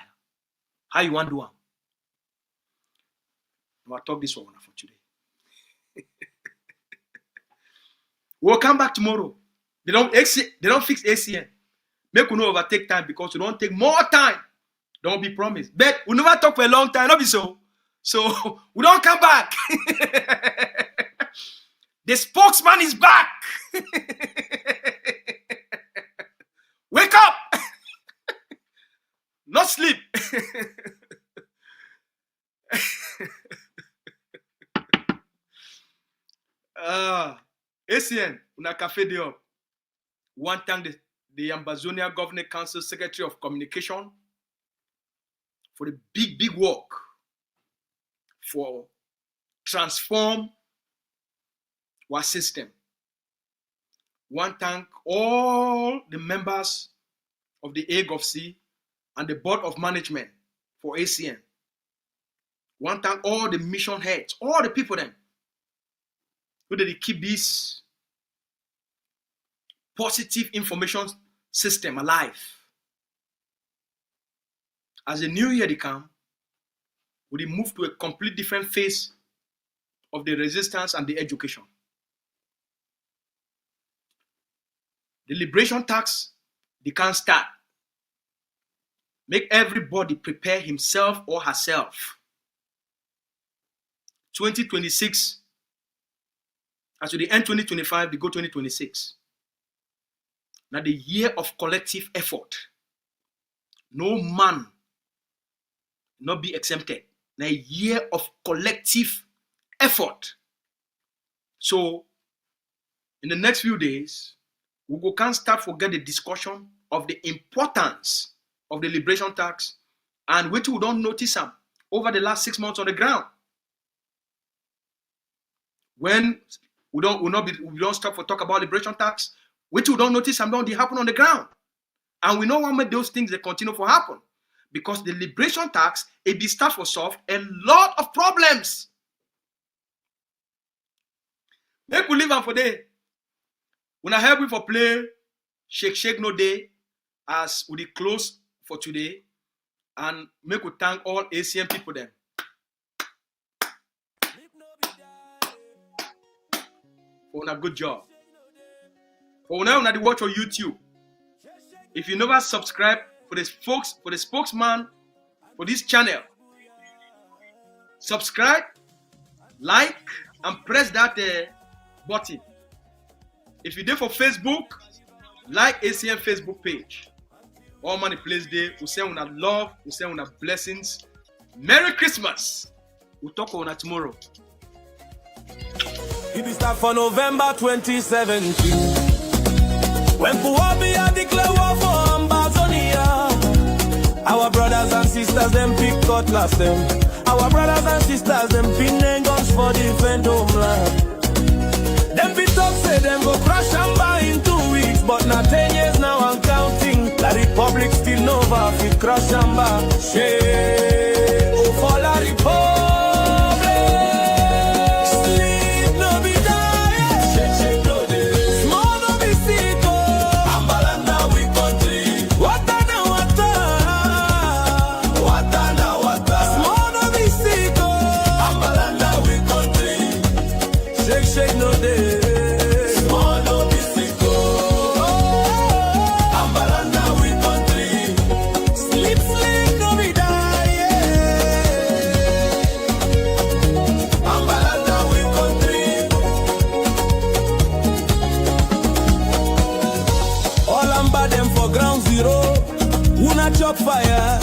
How you want to do them? I'll talk this one for today. We'll come back tomorrow. They don't fix ACN. Make we no overtake time because we don't take more time. Don't be promised. But we never talk for a long time, not be so. So we don't come back. The spokesman is back. Wake up. Not sleep. ACN, una cafe day up. One thank the Ambazonia Governing Council Secretary of Communication for the big work for transform our system. One thank all the members of the AGOFC and the Board of Management for ACN. One thank all the mission heads, all the people then who did keep this positive information system alive. As the new year they come, we move to a complete different phase of the resistance and the education. The liberation tax, they can't start. Make everybody prepare himself or herself. 2026, as we the end 2025, they go 2026. Now the year of collective effort. No man not be exempted. Now a year of collective effort. So in the next few days, we can start forget the discussion of the importance of the liberation tax and which we don't notice them over the last 6 months on the ground. When we don't stop for talk about liberation tax, which we don't notice them don't happen on the ground. And we know why make those things they continue to happen. Because the liberation tax, it be start for solve a lot of problems. Make we leave on for day. When I help you for play, shake no day, as we close for today, and make we thank all ACN people then. For a good job. For now, when I watch on YouTube, if you never subscribe for the spokesman for this channel, subscribe, like, and press that button. If you're there for Facebook, like ACN Facebook page. All money place there. We say una love, we say una blessings. Merry Christmas. We'll talk on that tomorrow. It is start for November 2017. When Puwabia declare war for Ambazonia. Our brothers and sisters, them pick cutlass them. Our brothers and sisters, them pin guns for defend homeland. Them be talk say them go crash Amba in 2 weeks, but not 10 years now I'm counting. La Republic still nova fit crash Amba. Shame for La Republic. Sleep no be die. Shake no day. Small no be sick. Ambalanda we country. Watana. Small no be sick. Ambalanda we country. Shake no day. Chop fire,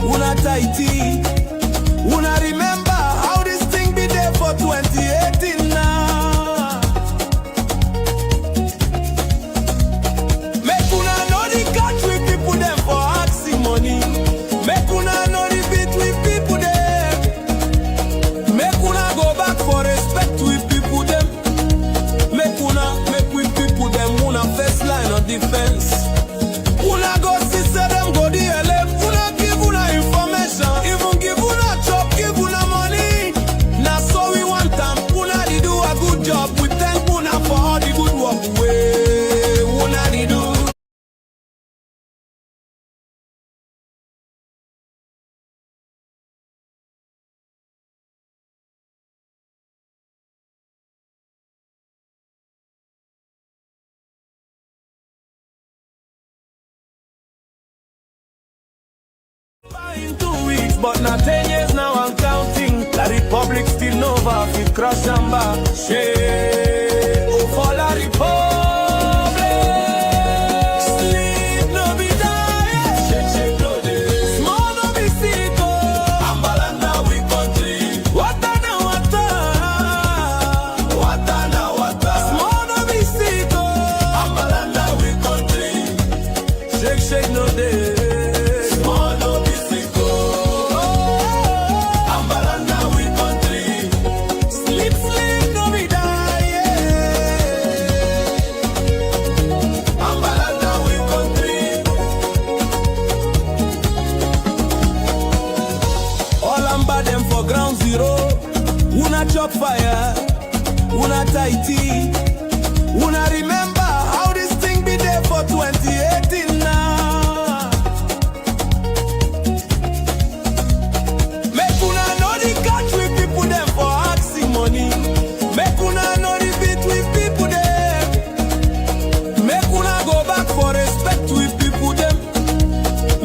una tighty, una remember how this thing be there for 2018 now. Make una know the catch with people them for axing money. Make una know the beat with people them. Make una go back for respect with people them. years, but not 10 years now I'm counting. La Republic still nova, fit crash and back. Shame, oh for la Republic. Sleep no be die, shake no day. Small no be sick, oh. Ambalanda we country. Wata na wata, wata na wata. Small no be sick, oh. Ambalanda we country. Shake no day. Chop fire, una tighty, una remember how this thing be there for 2018 now. Make una know the catch with people them for asking money. Make una know the beat with people them. Make una go back for respect with people them.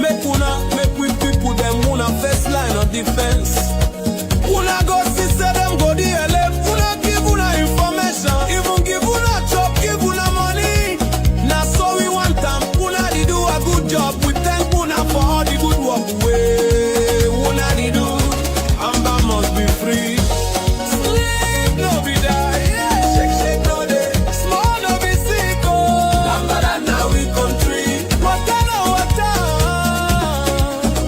Make with people them una first line of defense. Una go see say them go the LF. Una give una information. Even give una chop, give una money. Now so we want them. Una di do a good job. We thank una for all the good work. Way una di do. Amba must be free. Sleep no be die. Yeah. Shake no day. Small no be sick. Oh. Amba now we country. Wata na wata.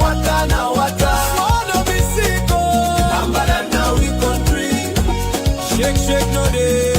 Wata na wata. Small no be sick. Oh. Amba now we country. Shake no day.